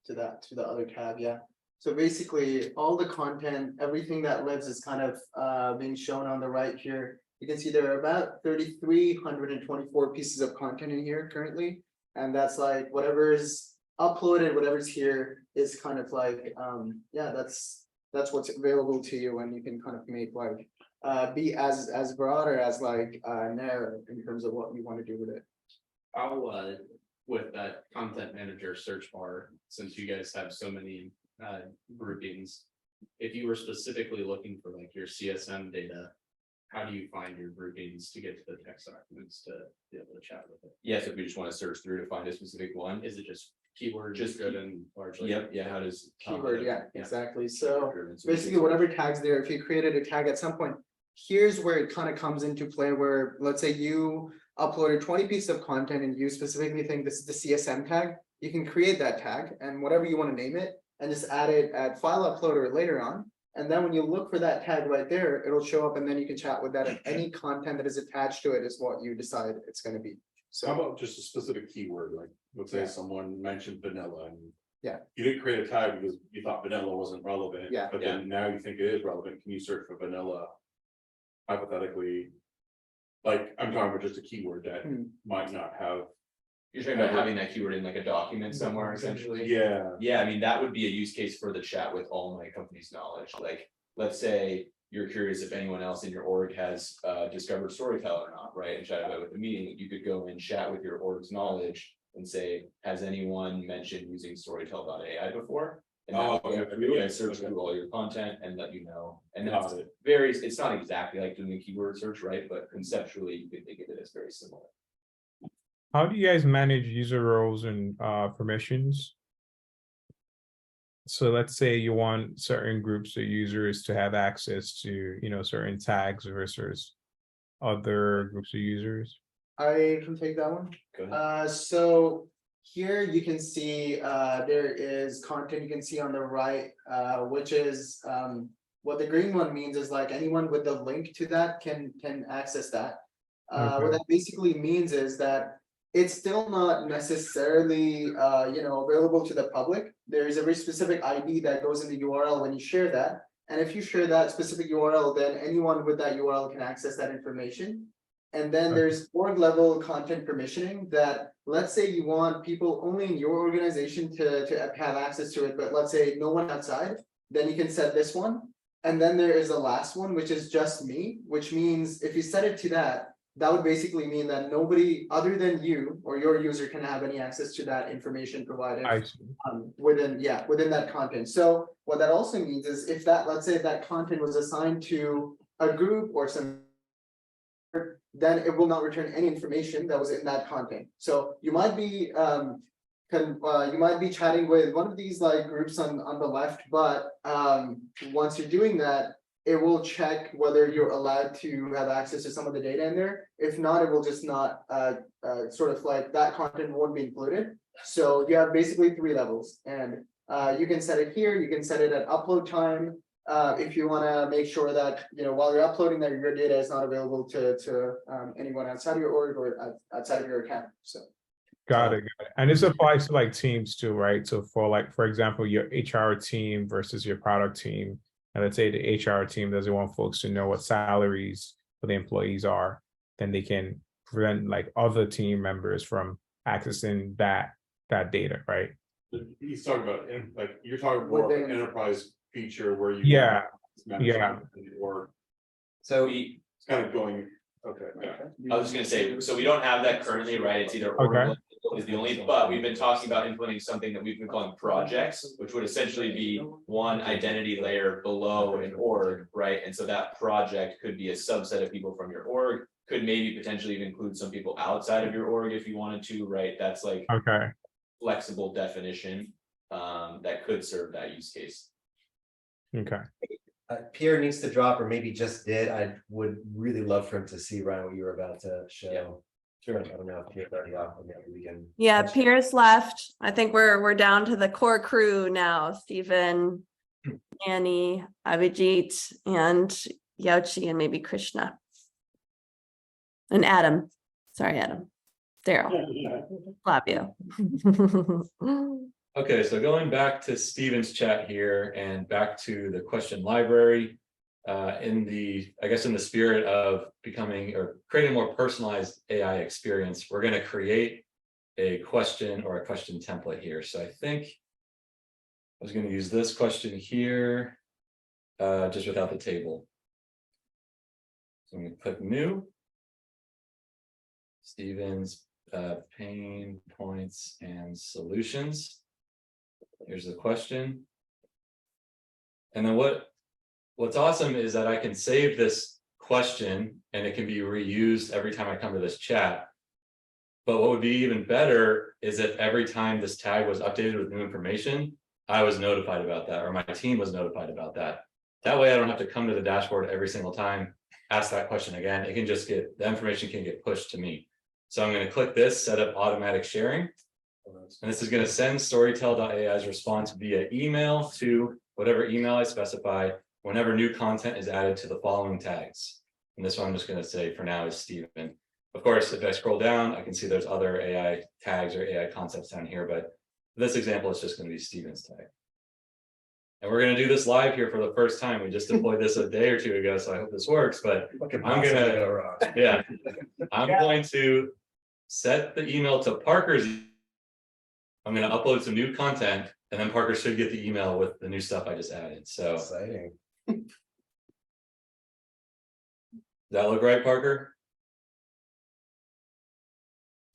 to the other tab, yeah. So basically, all the content, everything that lives is kind of being shown on the right here. You can see there are about 3,324 pieces of content in here currently. And that's like whatever's uploaded, whatever's here is kind of like, yeah, that's what's available to you, and you can kind of make like be as broad or as like narrow in terms of what you want to do with it. I'll with that content manager search bar, since you guys have so many groupings, if you were specifically looking for like your CSM data, how do you find your groupings to get to the text documents to be able to chat with it? Yes, if we just want to search through to find a specific one. Is it just keyword Just good and largely? Yep, yeah, how does? Keyword, yeah, exactly. So So basically whatever tags there, if you created a tag at some point, here's where it kind of comes into play, where let's say you uploaded 20 pieces of content and you specifically think this is the CSM tag, you can create that tag and whatever you want to name it and just add it at file uploader later on. And then when you look for that tag right there, it'll show up and then you can chat with that, and any content that is attached to it is what you decide it's going to be. How So about just a specific keyword, like, let's say Yeah. someone mentioned vanilla and. Yeah. You didn't create a tag because you thought vanilla wasn't relevant. Yeah. But then now you think it is relevant, can you search for vanilla? Hypothetically. Like, I'm talking about just a keyword that might not have, You're talking about having that keyword in like a document somewhere essentially? yeah, Yeah, I mean, that would be a use case for the chat with all my company's knowledge. Like, let's say you're curious if anyone else in your org has discovered Storytell or not, right? And chat about it with the meeting, you could go and chat with your org's knowledge and say, has anyone mentioned using Storytell.ai before? And that will go through and search through all your content and let you know. And Got that's it. varies, it's not exactly like doing a keyword search, right? But conceptually, you could think of it as very similar. How do you guys manage user roles and permissions? So let's say you want certain groups of users to have access to, certain tags versus other groups of users. I can take that one. Go ahead. So here you can see there is content you can see on the right, which is what the green one means is like anyone with the link to that can access that. What that basically means is that it's still not necessarily available to the public. There is a very specific ID that goes in the URL when you share that. And if you share that specific URL, then anyone with that URL can access that information. And then there's org level content permissioning that, let's say you want people only in your organization to have access to it, but let's say no one outside, then you can set this one. And then there is the last one, which is just me, which means if you set it to that, that would basically mean that nobody other than you or your user can have any access to that information provided I see. within that content. So what that also means is if that, let's say that content was assigned to a group or some, then it will not return any information that was in that content. So you might be chatting with one of these like groups on the left, but once you're doing that, it will check whether you're allowed to have access to some of the data in there. If not, it will just not sort of like that content won't be included. So you have basically 3 levels, and you can set it here. You can set it at upload time. If you want to make sure that while you're uploading that your data is not available to anyone outside of your org or outside of your account. So Got it. And this applies to like teams too, right? So for example, your HR team versus your product team. And let's say the HR team doesn't want folks to know what salaries for the employees are, then they can prevent like other team members from accessing that data, right? He's talking about, like, you're talking more of an enterprise feature where you. Yeah. Or. So It's kind of going, okay, yeah. I was just gonna say, so we don't have that currently, right? It's either org is the only, but we've been talking about implementing something that we've been calling projects, which would essentially be one identity layer below an org, right? And so that project could be a subset of people from your org, could maybe potentially even include some people outside of your org if you wanted to, right? That's like Okay. flexible definition. that could serve that use case. Okay. Pierre needs to drop, or maybe just did. I would really love for him to see, Ryan, what you were about to show. Yeah. Sure. I don't know if Pierre's already off, but maybe we can. Yeah, Pierce left. I think we're down to the core crew now. Stephen, Annie, Avijit, and Yauchi, and maybe Krishna. And Adam. Sorry, Adam. Daryl. Flavio. Okay, so going back to Steven's chat here and back to the question library. I guess in the spirit of becoming or creating a more personalized AI experience, we're going to create a question or a question template here. So I think I was going to use this question here, just without the table. So I'm going to click new. Steven's pain points and solutions. Here's the question. And then what's awesome is that I can save this question and it can be reused every time I come to this chat. But what would be even better is if every time this tag was updated with new information, I was notified about that, or my team was notified about that. That way I don't have to come to the dashboard every single time, ask that question again. It can just get, the information can get pushed to me. So I'm going to click this, set up automatic sharing. And this is going to send Storytell.ai's response via email to whatever email I specify whenever new content is added to the following tags. And this one I'm just going to say for now is Steven. Of course, if I scroll down, I can see there's other AI tags or AI concepts down here, but this example is just going to be Steven's tag. And we're going to do this live here for the first time. We just deployed this a day or two ago, so I hope this works, but I'm going to, I'm going to set the email to Parker's. I'm going to upload some new content, and then Parker should get the email with the new stuff I just added. So Exciting. Does that look right, Parker?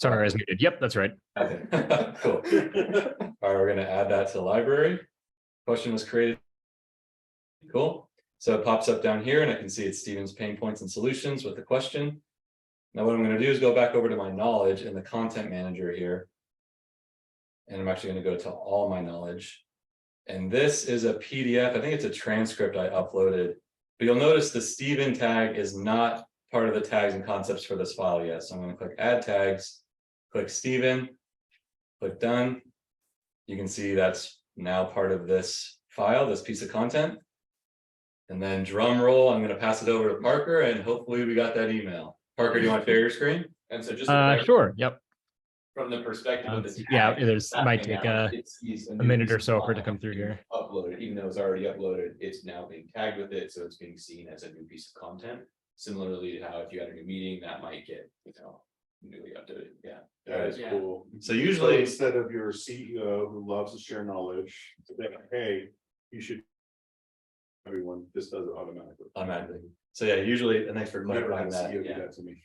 Sorry, I was muted. Yep, that's right. Okay. Cool. All right, we're going to add that to the library. Question was created. Cool. So it pops up down here, and I can see it's Steven's pain points and solutions with the question. Now what I'm going to do is go back over to my knowledge in the content manager here. And I'm actually going to go to all my knowledge. And this is a PDF. I think it's a transcript I uploaded. But you'll notice the Steven tag is not part of the tags and concepts for this file yet. So I'm going to click add tags, click Steven, click done. You can see that's now part of this file, this piece of content. And then drum roll, I'm going to pass it over to Parker, and hopefully we got that email. Parker, do you want to share your screen? And so just Sure. Yep. from the perspective of the Yeah, tag, there's might take a minute or so for it to come through here. Uploaded, even though it's already uploaded, it's now being tagged with it, so it's being seen as a new piece of content. Similarly to how if you had a new meeting, that might get, newly updated. Yeah. That is Yeah. cool. So usually, Instead of your CEO who loves to share knowledge, say, hey, you should. Everyone, this does it automatically. automatically. So yeah, usually, and thanks for Never clarifying had a that. CEO do yeah. that to me.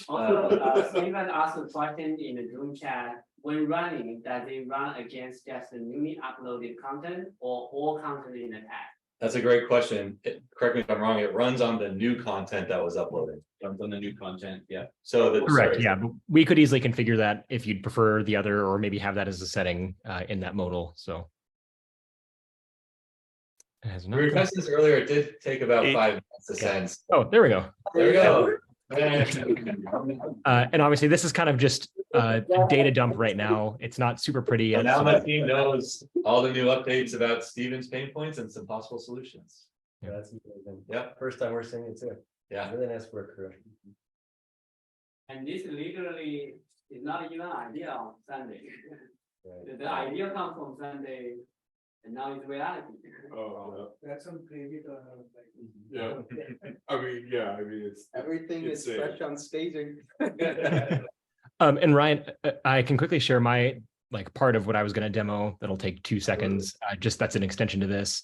Also, Stephen asked a question in the Zoom chat. When running, does it run against just the newly uploaded content or all content in the tag? That's a great question. Correct me if I'm wrong, it runs on the new content that was uploaded. Jumped on the new content, yeah. So the Correct. sorry. Yeah, but we could easily configure that if you'd prefer the other, or maybe have that as a setting in that modal. So. It has We not were come- testing this earlier. It did take about 5 minutes to send. Oh, there we go. There we go. And obviously, this is kind of just a data dump right now. It's not super pretty And yet. now so- my team knows all the new updates about Steven's pain points and some possible solutions. Yeah. That's amazing. Yep. First time we're seeing it too. Yeah. Really nice work, crew. And this literally is not even an idea on Sunday. Right. The idea comes from Sunday, and now it's reality. Oh, That's some crazy turnaround. yeah. I mean, it's. Everything It's is fresh on staging. And Ryan, I can quickly share my part of what I was going to demo. That'll take 2 seconds. Just that's an extension to this.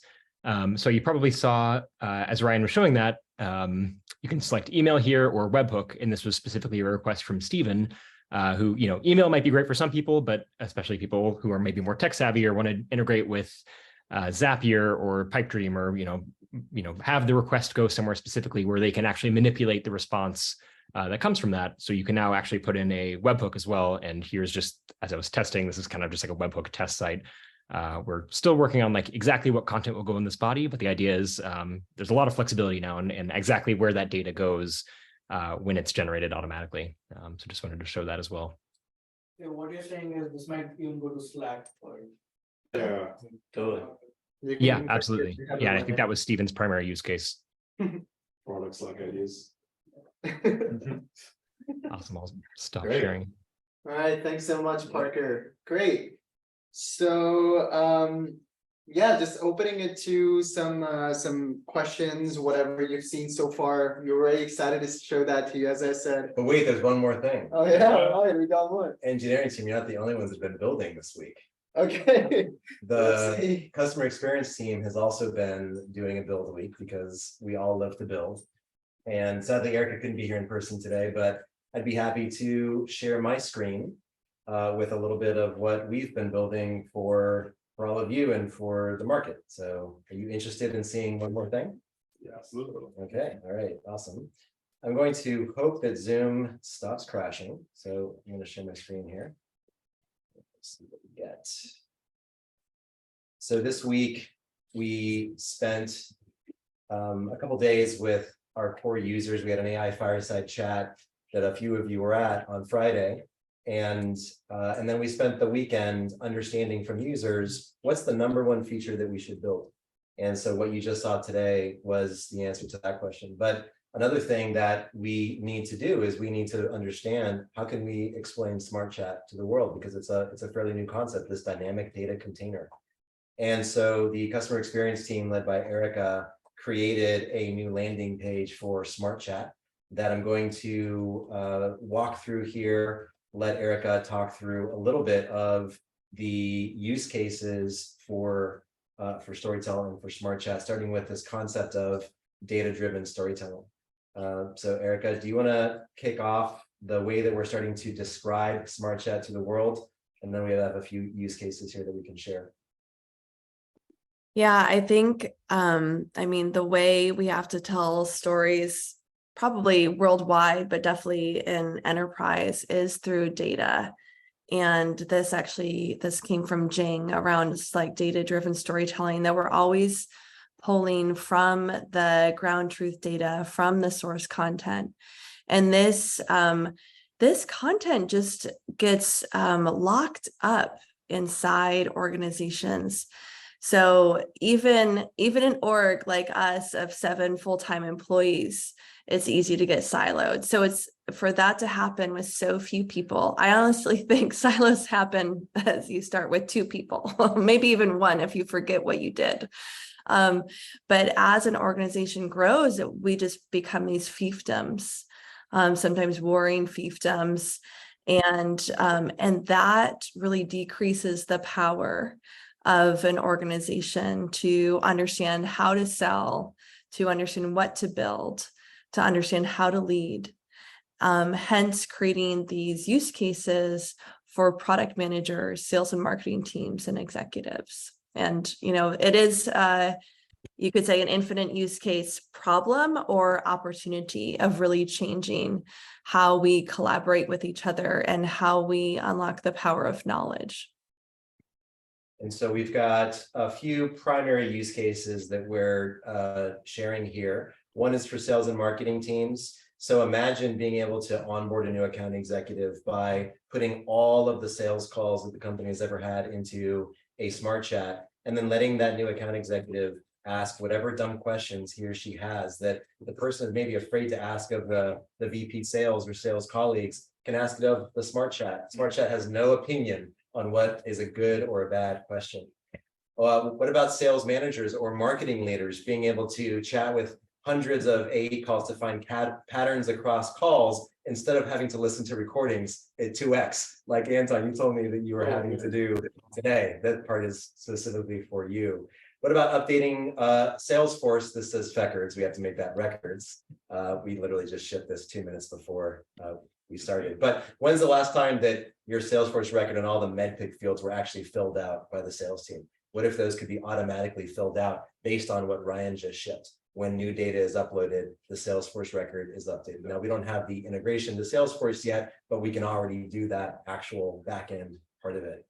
So you probably saw as Ryan was showing that you can select email here or webhook, and this was specifically a request from Stephen, who email might be great for some people, but especially people who are maybe more tech savvy or want to integrate with Zapier or Pipedream, or have the request go somewhere specifically where they can actually manipulate the response that comes from that. So you can now actually put in a webhook as well. And here's just, as I was testing, this is kind of just like a webhook test site. We're still working on like exactly what content will go in this body, but the idea is there's a lot of flexibility now and exactly where that data goes when it's generated automatically. So just wanted to show that as well. Yeah, what you're saying is this might even go to Slack or. Yeah, Totally. Yeah, absolutely. Yeah, and I think that was Stephen's primary use case. products like ideas. Awesome. I'll stop Great. sharing. All right, thanks so much, Parker. Great. So yeah, just opening it to some questions, whatever you've seen so far. We're very excited to show that to you, as I said. But wait, there's one more thing. Oh yeah, all right, we got one. Engineering team, you're not the only ones that have been building this week. Okay. Let's The see. customer experience team has also been doing a build week because we all love to build. And sadly, Erica couldn't be here in person today, but I'd be happy to share my screen with a little bit of what we've been building for all of you and for the market. So are you interested in seeing one more thing? Yeah, absolutely. Okay, all right, awesome. I'm going to hope that Zoom stops crashing. So I'm going to share my screen here. Let's see what we get. So this week we spent a couple days with our core users. We had an AI fireside chat that a few of you were at on Friday. And then we spent the weekend understanding from users, what's the number one feature that we should build? And so what you just saw today was the answer to that question. But another thing that we need to do is we need to understand how can we explain SmartChat to the world, because it's a fairly new concept, this dynamic data container. And so the customer experience team led by Erica created a new landing page for SmartChat that I'm going to walk through here, let Erica talk through a little bit of the use cases for Storytell and for SmartChat, starting with this concept of data-driven storytelling. So Erica, do you want to kick off the way that we're starting to describe SmartChat to the world? And then we have a few use cases here that we can share. Yeah, I think, I mean, the way we have to tell stories, probably worldwide, but definitely in enterprise, is through data. And this came from Jing around this like data-driven storytelling, that we're always pulling from the ground truth data, from the source content. And this content just gets locked up inside organizations. So even an org like us of 7 full-time employees, it's easy to get siloed. So it's for that to happen with so few people. I honestly think silos happen as you start with 2 people, maybe even 1 if you forget what you did. But as an organization grows, we just become these fiefdoms, sometimes warring fiefdoms, and that really decreases the power of an organization to understand how to sell, to understand what to build, to understand how to lead. Hence creating these use cases for product managers, sales and marketing teams, and executives. And, it is, you could say, an infinite use case problem or opportunity of really changing how we collaborate with each other and how we unlock the power of knowledge. And so we've got a few primary use cases that we're sharing here. One is for sales and marketing teams. So imagine being able to onboard a new account executive by putting all of the sales calls that the company has ever had into a SmartChat, and then letting that new account executive ask whatever dumb questions he or she has that the person is maybe afraid to ask of the VP sales or sales colleagues, can ask it of the SmartChat. SmartChat has no opinion on what is a good or a bad question. What about sales managers or marketing leaders being able to chat with hundreds of AE calls to find patterns across calls instead of having to listen to recordings at 2x, like Anton, you told me that you were having to do today. That part is specifically for you. What about updating Salesforce? This says Feckers. We have to make that records. We literally just shipped this 2 minutes before we started. But when's the last time that your Salesforce record and all the medpic fields were actually filled out by the sales team? What if those could be automatically filled out based on what Ryan just shipped? when new data is uploaded, the Salesforce record is updated. Now, we don't have the integration to Salesforce yet, but we can already do that actual backend part of it.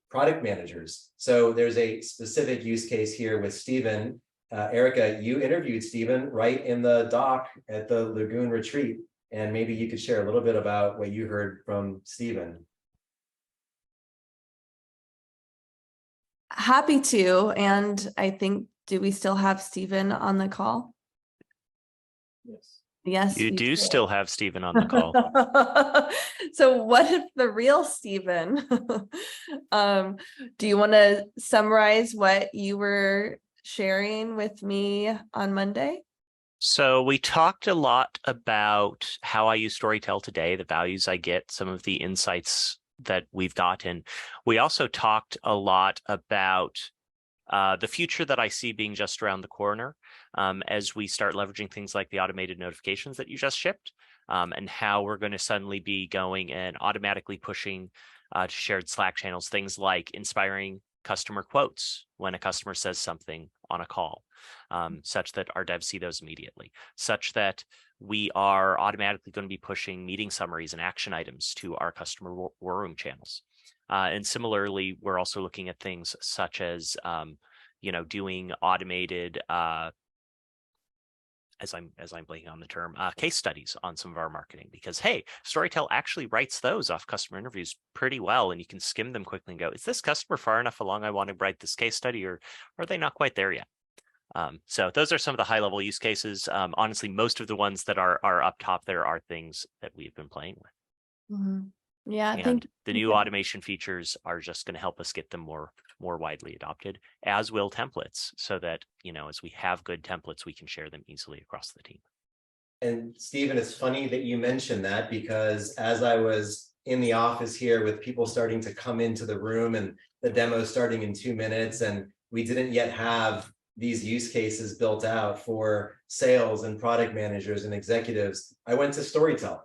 Product managers. So there's a specific use case here with Stephen. Erica, you interviewed Stephen right in the dock at the Lagoon Retreat, and maybe you could share a little bit about what you heard from Stephen. Happy to, and I think, do we still have Stephen on the call? Yes. Yes. You we do still have Stephen on the call. So what if the real Stephen? Do you want to summarize what you were sharing with me on Monday? So we talked a lot about how I use Storytell today, the values I get, some of the insights that we've gotten. We also talked a lot about the future that I see being just around the corner as we start leveraging things like the automated notifications that you just shipped, and how we're going to suddenly be going and automatically pushing to shared Slack channels, things like inspiring customer quotes when a customer says something on a call, such that our devs see those immediately, such that we are automatically going to be pushing meeting summaries and action items to our customer war room channels. And similarly, we're also looking at things such as, doing automated, as I'm blanking on the term, case studies on some of our marketing, because, hey, Storytell actually writes those off customer interviews pretty well, and you can skim them quickly and go, is this customer far enough along I want to write this case study, or are they not quite there yet? So those are some of the high level use cases. Honestly, most of the ones that are up top there are things that we've been playing with. Mm-hmm. Yeah, and the new automation features are just going to help us get them more widely adopted, as will templates, so that, as we have good templates, we can share them easily across the team. And Stephen, it's funny that you mentioned that, because as I was in the office here with people starting to come into the room and the demo starting in 2 minutes, and we didn't yet have these use cases built out for sales and product managers and executives, I went to Storytell.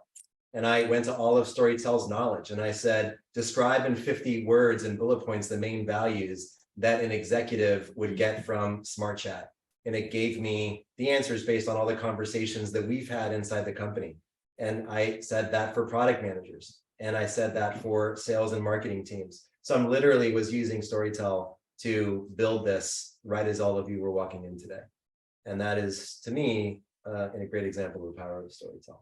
And I went to all of Storytell's knowledge, and I said, describe in 50 words and bullet points the main values that an executive would get from SmartChat. And it gave me the answers based on all the conversations that we've had inside the company. And I said that for product managers, and I said that for sales and marketing teams. So I'm literally was using Storytell to build this right as all of you were walking in today. And that is, to me, a great example of the power of Storytell.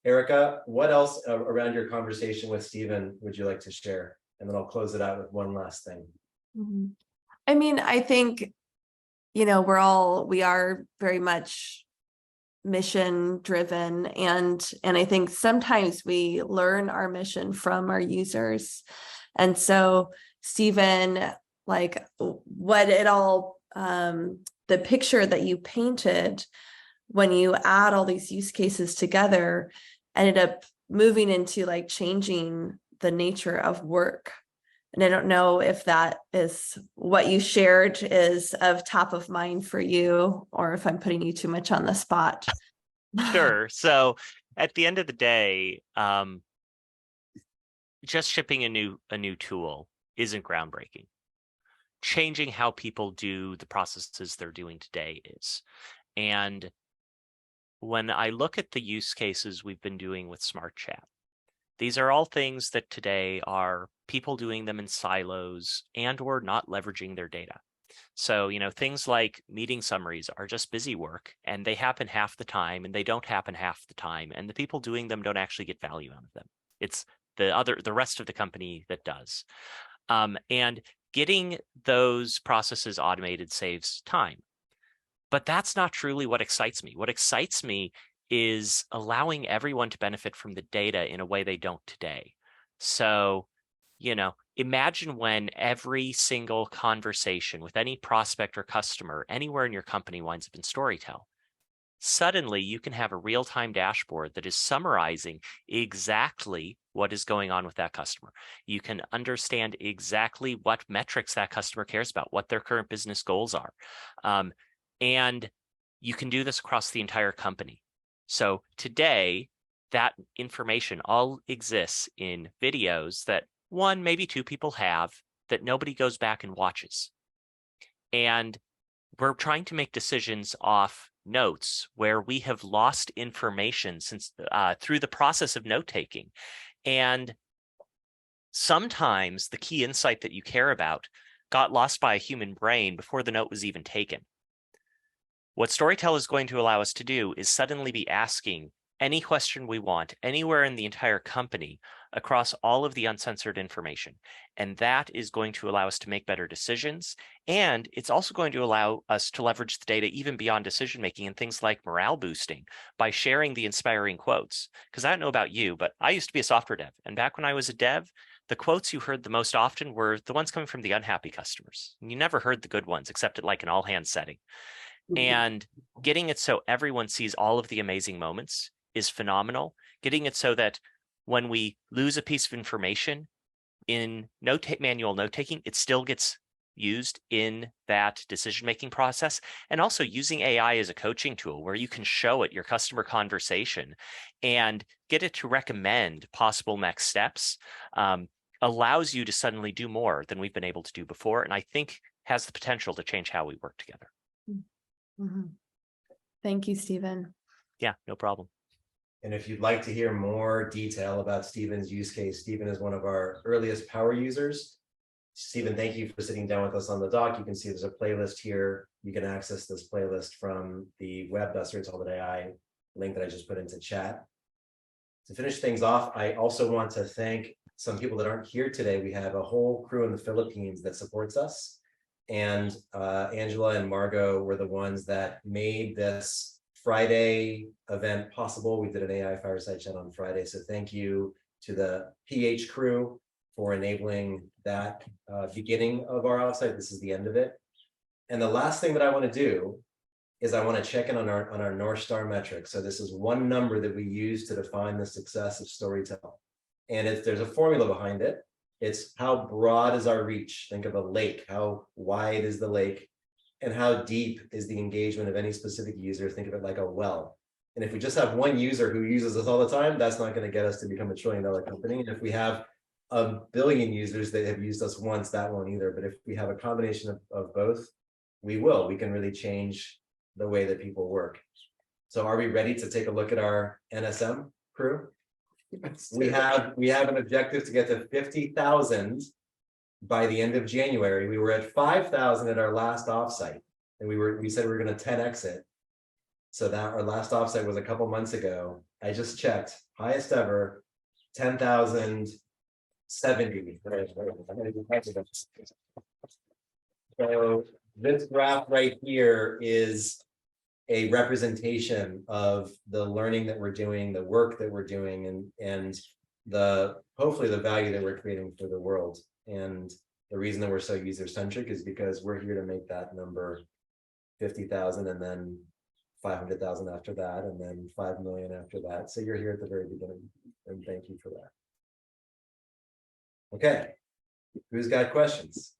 Erica, what else around your conversation with Stephen would you like to share? And then I'll close it out with one last thing. Mm-hmm. I mean, I think, we are very much mission driven, and I think sometimes we learn our mission from our users. And so, Stephen, like what it all, the picture that you painted when you add all these use cases together, ended up moving into like changing the nature of work. And I don't know if that is what you shared is of top of mind for you, or if I'm putting you too much on the spot. Sure. So at the end of the day, just shipping a new tool isn't groundbreaking. Changing how people do the processes they're doing today is. And when I look at the use cases we've been doing with SmartChat, these are all things that today are people doing them in silos and or not leveraging their data. So, things like meeting summaries are just busy work, and they happen half the time, and they don't happen half the time, and the people doing them don't actually get value out of them. It's the rest of the company that does. And getting those processes automated saves time. But that's not truly what excites me. What excites me is allowing everyone to benefit from the data in a way they don't today. So, imagine when every single conversation with any prospect or customer anywhere in your company winds up in Storytell. Suddenly, you can have a real-time dashboard that is summarizing exactly what is going on with that customer. You can understand exactly what metrics that customer cares about, what their current business goals are. And you can do this across the entire company. So today, that information all exists in videos that one, maybe two people have, that nobody goes back and watches. And we're trying to make decisions off notes where we have lost information since through the process of note taking. And sometimes the key insight that you care about got lost by a human brain before the note was even taken. What Storytell is going to allow us to do is suddenly be asking any question we want anywhere in the entire company across all of the uncensored information. And that is going to allow us to make better decisions. And it's also going to allow us to leverage the data even beyond decision making and things like morale boosting by sharing the inspiring quotes. Because I don't know about you, but I used to be a software dev. And back when I was a dev, the quotes you heard the most often were the ones coming from the unhappy customers. And you never heard the good ones except at like an all hands setting. And getting it so everyone sees all of the amazing moments is phenomenal. Getting it so that when we lose a piece of information in manual note-taking, it still gets used in that decision-making process. And also using AI as a coaching tool where you can show it your customer conversation and get it to recommend possible next steps allows you to suddenly do more than we've been able to do before. And I think has the potential to change how we work together. Thank you, Stephen. Yeah, no problem. And if you'd like to hear more detail about Stephen's use case, Stephen is one of our earliest power users. Stephen, thank you for sitting down with us on the doc. You can see there's a playlist here. You can access this playlist from the web.storytell.ai link that I just put into chat. To finish things off, I also want to thank some people that aren't here today. We have a whole crew in the Philippines that supports us. And Angela and Margot were the ones that made this Friday event possible. We did an AI fireside chat on Friday. So thank you to the PH crew for enabling that beginning of our offsite. This is the end of it. And the last thing that I want to do is I want to check in on our North Star metric. So this is one number that we use to define the success of Storytell. And there's a formula behind it. It's how broad is our reach? Think of a lake. How wide is the lake? And how deep is the engagement of any specific user? Think of it like a well. And if we just have one user who uses us all the time, that's not going to get us to become a $1 trillion company. And if we have a billion users that have used us once, that won't either. But if we have a combination of both, we can really change the way that people work. So are we ready to take a look at our NSM crew? We have an objective to get to 50,000 by the end of January. We were at 5,000 at our last offsite, and we said we were going to 10x it. So that our last offsite was a couple months ago. I just checked, highest ever, 10,070. So this graph right here is a representation of the learning that we're doing, the work that we're doing, and hopefully the value that we're creating for the world. And the reason that we're so user-centric is because we're here to make that number 50,000 and then 500,000 after that, and then 5 million after that. So you're here at the very beginning, and thank you for that. Okay, who's got questions?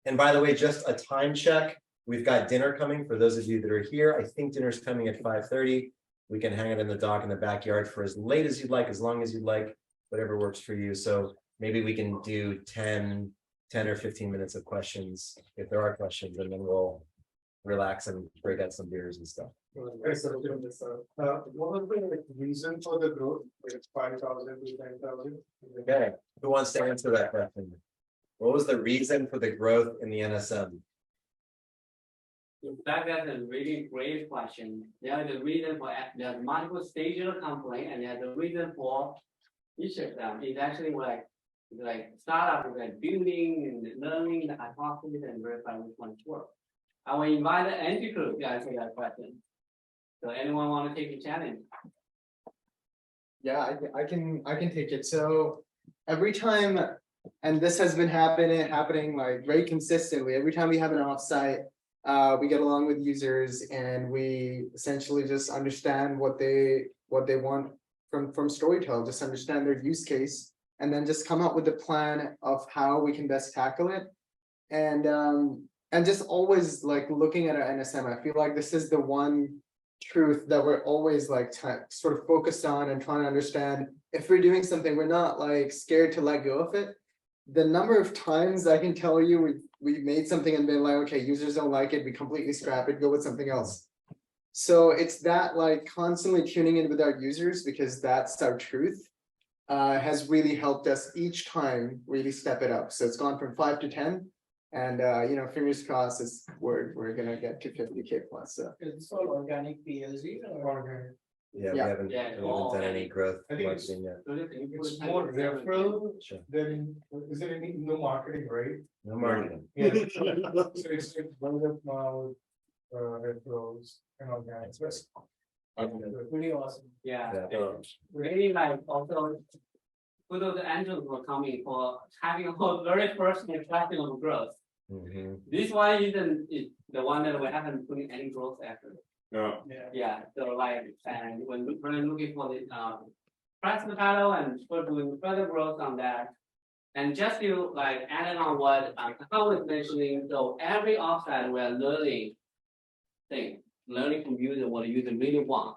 And by the way, just a time check. We've got dinner coming for those of you that are here. I think dinner's coming at 5:30. We can hang it in the dock in the backyard for as late as you'd like, as long as you'd like, whatever works for you. So maybe we can do 10 or 15 minutes of questions if there are questions, and then we'll relax and break out some beers and stuff. What was the reason for the growth? It's 5,000 to 10,000. Okay, who wants to answer that question? What was the reason for the growth in the NSM? In fact, that's a really great question. There is a reason for there's multiple stages of complaint, and there's a reason for each of them. It's actually like startup with like building and learning the hypothesis and verify which ones work. I will invite the entry group to answer that question. So anyone want to take the challenge? Yeah, I can take it. So every time, and this has been happening like very consistently. Every time we have an offsite, we get along with users and we essentially just understand what they want from Storytell, just understand their use case, and then just come up with a plan of how we can best tackle it. And just always like looking at our NSM, I feel like this is the one truth that we're always like sort of focused on and trying to understand. If we're doing something, we're not like scared to let go of it, the number of times I can tell you, we made something and been like, okay, users don't like it, we completely scrap it, go with something else. So it's that like constantly tuning in with our users, because that's our truth, has really helped us each time really step it up. So it's gone from 5 to 10. And you know, fingers crossed, we're gonna get to 50K plus. So It's all organic PLG or organic? Yeah, we Yeah. haven't done any growth I think it's- marketing yet. It's more referral Sure. than, is there any, no marketing, right? No marketing. Yeah. So it's like word of mouth, referrals and organic. Pretty awesome. Yeah. Yeah. Really like also. Good of the angels were coming for having a very first reflection of growth. Mhm. This one isn't the one that we haven't put in any growth after. No, Yeah, so like, and when we're looking for the price of the paddle and we're doing further growth on that. And just to like add on what Kyle was mentioning, so every offsite we're learning learning from user what the user really want.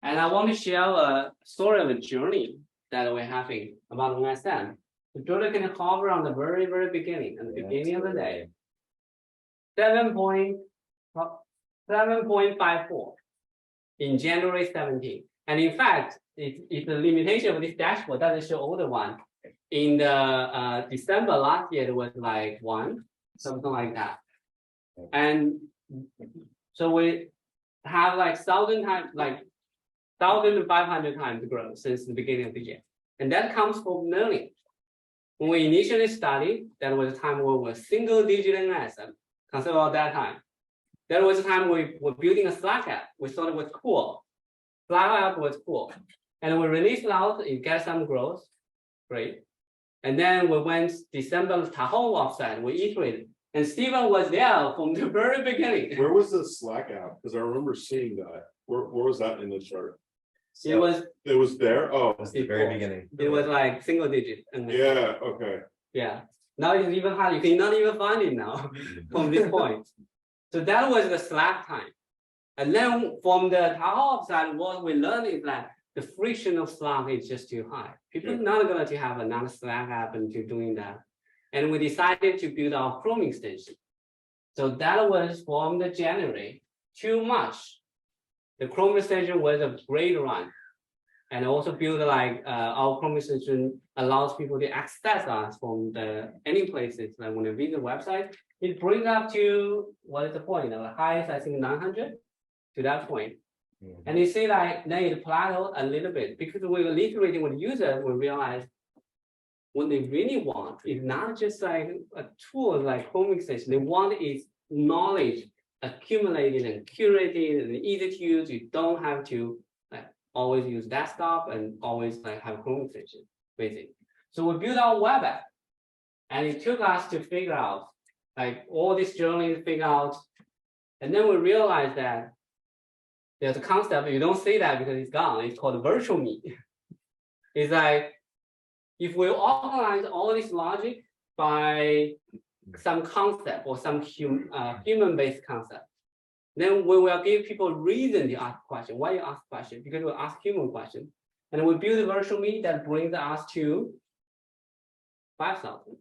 And I want to share a story of a journey that we're having about OSM. The journey can cover on the very, very beginning, at the beginning of the day. 7.54 in January 17. And in fact, it's the limitation of this dashboard doesn't show all the one. In the December last year, it was like 1, something like that. And so we have like 1,000 times, like 1,500 times growth since the beginning of the year. And that comes from learning. When we initially started, that was a time when we were single digit in SM. Consider about that time. There was a time we were building a Slack app. We thought it was cool. Slack app was cool. And we released it out, it got some growth. Great. And then we went December Tahoe offsite, we iterated. And Steven was there from the very beginning. where was the Slack app? Because I remember seeing that. Where was that in the chart? It was there? Oh, That's the very beginning. It was like single digit. And yeah, okay. yeah. Now it's even hard. You cannot even find it now from this point. So that was the Slack time. And then from the Tahoe side, what we learned is that the friction of Slack is just too high. People are not going to have another Slack app and to doing that. And we decided to build our Chrome extension. So that was from the January too much. The Chrome extension was a great run. And also build like our Chrome extension allows people to access us from any places. Like when they visit the website, it brings up to, what is the point? The highest, I think 900 to that point. And you see like then it plateaued a little bit because we were iterating with users, we realized what they really want is not just like a tool like Chrome extension. They want is knowledge accumulated and curated and easy to use. You don't have to like always use desktop and always like have Chrome extension, basically. So we built our web app, and it took us to figure out like all this journey to figure out, and then we realized that there's a concept, you don't see that because it's gone. It's called virtual me. It's like if we organize all this logic by some concept or some human-based concept, then we will give people reason to ask question. Why you ask question? Because we ask human question. And we build a virtual me that brings us to 5,000.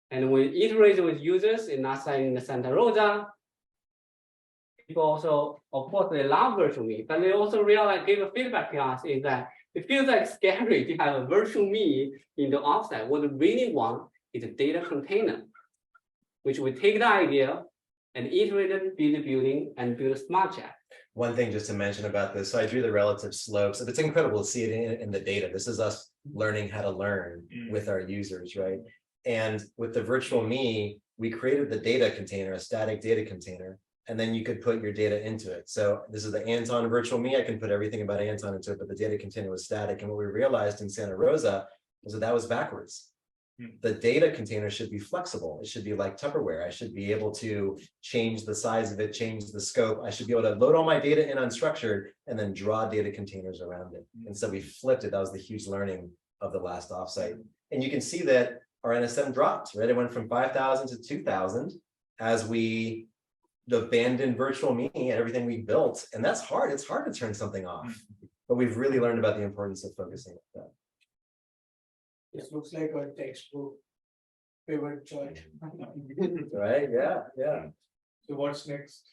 And we iterate with users in in the Santa Rosa. People also, of course, they love virtual me, but they also realize, give a feedback to us is that it feels like scary to have a virtual me in the offsite. What we really want is a data container, which we take the idea and iterate it, build the building, and build a SmartChat. One thing just to mention about this, so I drew the relative slopes, and it's incredible to see it in the data. This is us learning how to learn with our users, right? And with the virtual me, we created the data container, a static data container, and then you could put your data into it. So this is the Anton virtual me. I can put everything about Anton into it, but the data container was static. And what we realized in Santa Rosa was that was backwards. The data container should be flexible. It should be like Tupperware. I should be able to change the size of it, change the scope. I should be able to load all my data in unstructured and then draw data containers around it. And so we flipped it. That was the huge learning of the last offsite. And you can see that our NSM dropped, right? It went from 5,000 to 2,000 as we abandoned virtual me and everything we built. And that's hard. It's hard to turn something off. But we've really learned about the importance of focusing on that. This looks like a textbook pivot chart. Right, yeah. So what's next?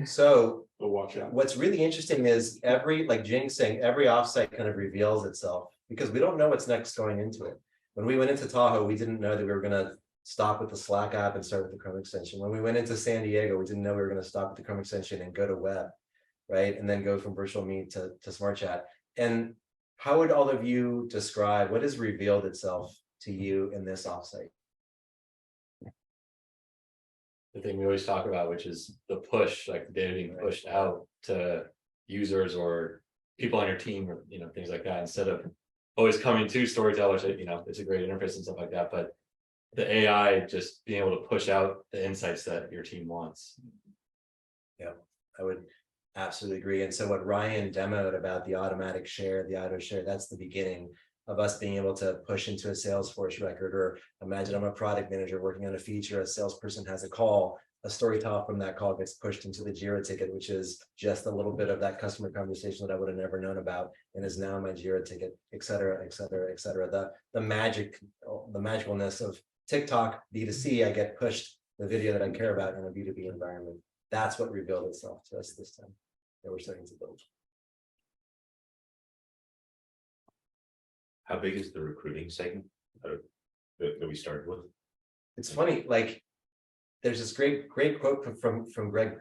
So So watch out. what's really interesting is like Jing's saying, every offsite kind of reveals itself because we don't know what's next going into it. When we went into Tahoe, we didn't know that we were gonna stop with the Slack app and start with the Chrome extension. When we went into San Diego, we didn't know we were gonna stop with the Chrome extension and go to web, right? And then go from virtual meet to SmartChat. And how would all of you describe what has revealed itself to you in this offsite? The thing we always talk about, which is the push, like the data being pushed out to users or people on your team or, things like that, instead of always coming to Storytell, which, it's a great interface and stuff like that, but the AI just being able to push out the insights that your team wants. Yeah, I would absolutely agree. And so what Ryan demoed about the automatic share, the auto share, that's the beginning of us being able to push into a Salesforce record. Or imagine I'm a product manager working on a feature, a salesperson has a call, a Storytell from that call gets pushed into the Jira ticket, which is just a little bit of that customer conversation that I would have never known about and is now my Jira ticket, et cetera, et cetera, et cetera. The magicalness of TikTok B2C, I get pushed the video that I care about in a B2B environment. That's what revealed itself to us this time that we're starting to build. How big is the recruiting segment that we started with? It's funny, like there's this great quote from Greg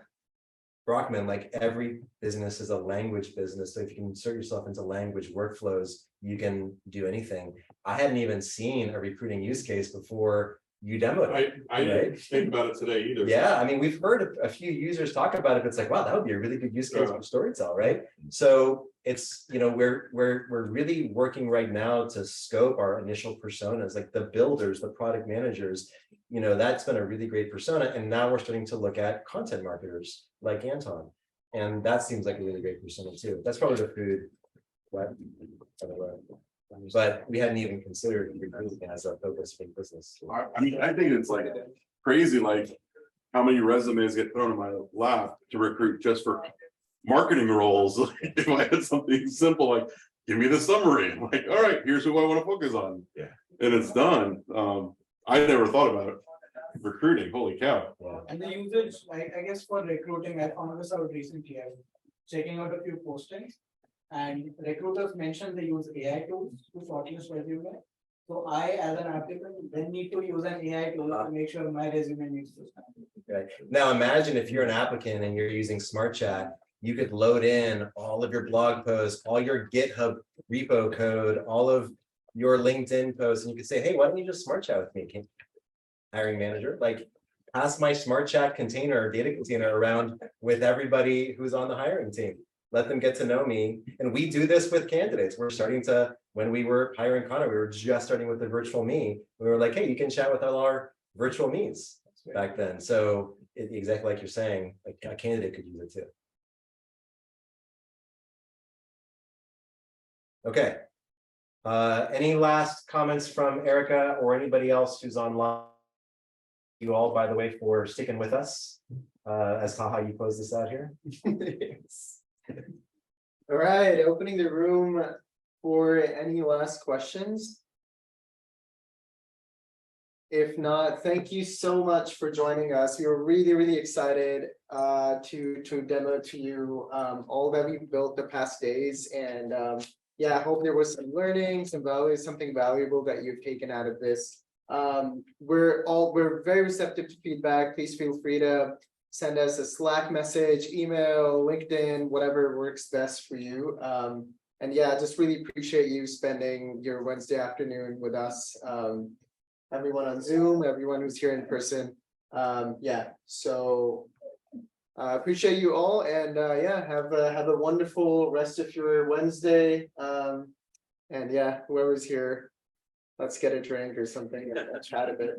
Brockman, like every business is a language business. So if you can insert yourself into language workflows, you can do anything. I hadn't even seen a recruiting use case before you demoed it. I didn't think about it today either. Yeah, I mean, we've heard a few users talk about it, but it's like, wow, that would be a really good use case for Storytell, right? So it's, we're really working right now to scope our initial personas, like the builders, the product managers, that's been a really great persona. And now we're starting to look at content marketers like Anton. And that seems like a really great persona too. That's probably the food, right? But we hadn't even considered recruiting as a focus for business. I mean, I think it's like crazy, like how many resumes get thrown in my lap to recruit just for marketing roles. If I had something simple, like give me the summary, I'm like, all right, here's who I want to focus on. Yeah. And it's done. I never thought about it. Recruiting, holy cow. And the users, I guess for recruiting, I found this out recently. I was checking out a few postings. And recruiters mentioned they use AI tools to shortlist resume. So I, as an applicant, then need to use an AI tool to make sure my resume meets this. Okay. Now imagine if you're an applicant and you're using SmartChat, you could load in all of your blog posts, all your GitHub repo code, all of your LinkedIn posts, and you could say, hey, why don't you just SmartChat with me, hiring manager? Like, pass my SmartChat container, data container around with everybody who's on the hiring team. Let them get to know me. And we do this with candidates. We're starting to, when we were hiring Connor, we were just starting with the virtual me. We were like, hey, you can chat with all our virtual meets back then. So exactly like you're saying, like a candidate could use it too. Okay. Any last comments from Erica or anybody else who's online? You all, by the way, for sticking with us. As Taha, you close this out here. Yes. All right, opening the room for any last questions. If not, thank you so much for joining us. We were really excited to demo to you all that we've built the past days. And yeah, I hope there was some learning, some value, something valuable that you've taken out of this. We're very receptive to feedback. Please feel free to send us a Slack message, email, LinkedIn, whatever works best for you. And yeah, just really appreciate you spending your Wednesday afternoon with us. Everyone on Zoom, everyone who's here in person. Yeah, so appreciate you all, and yeah, have a wonderful rest of your Wednesday. And yeah, whoever's here, let's get a drink or something and chat a bit.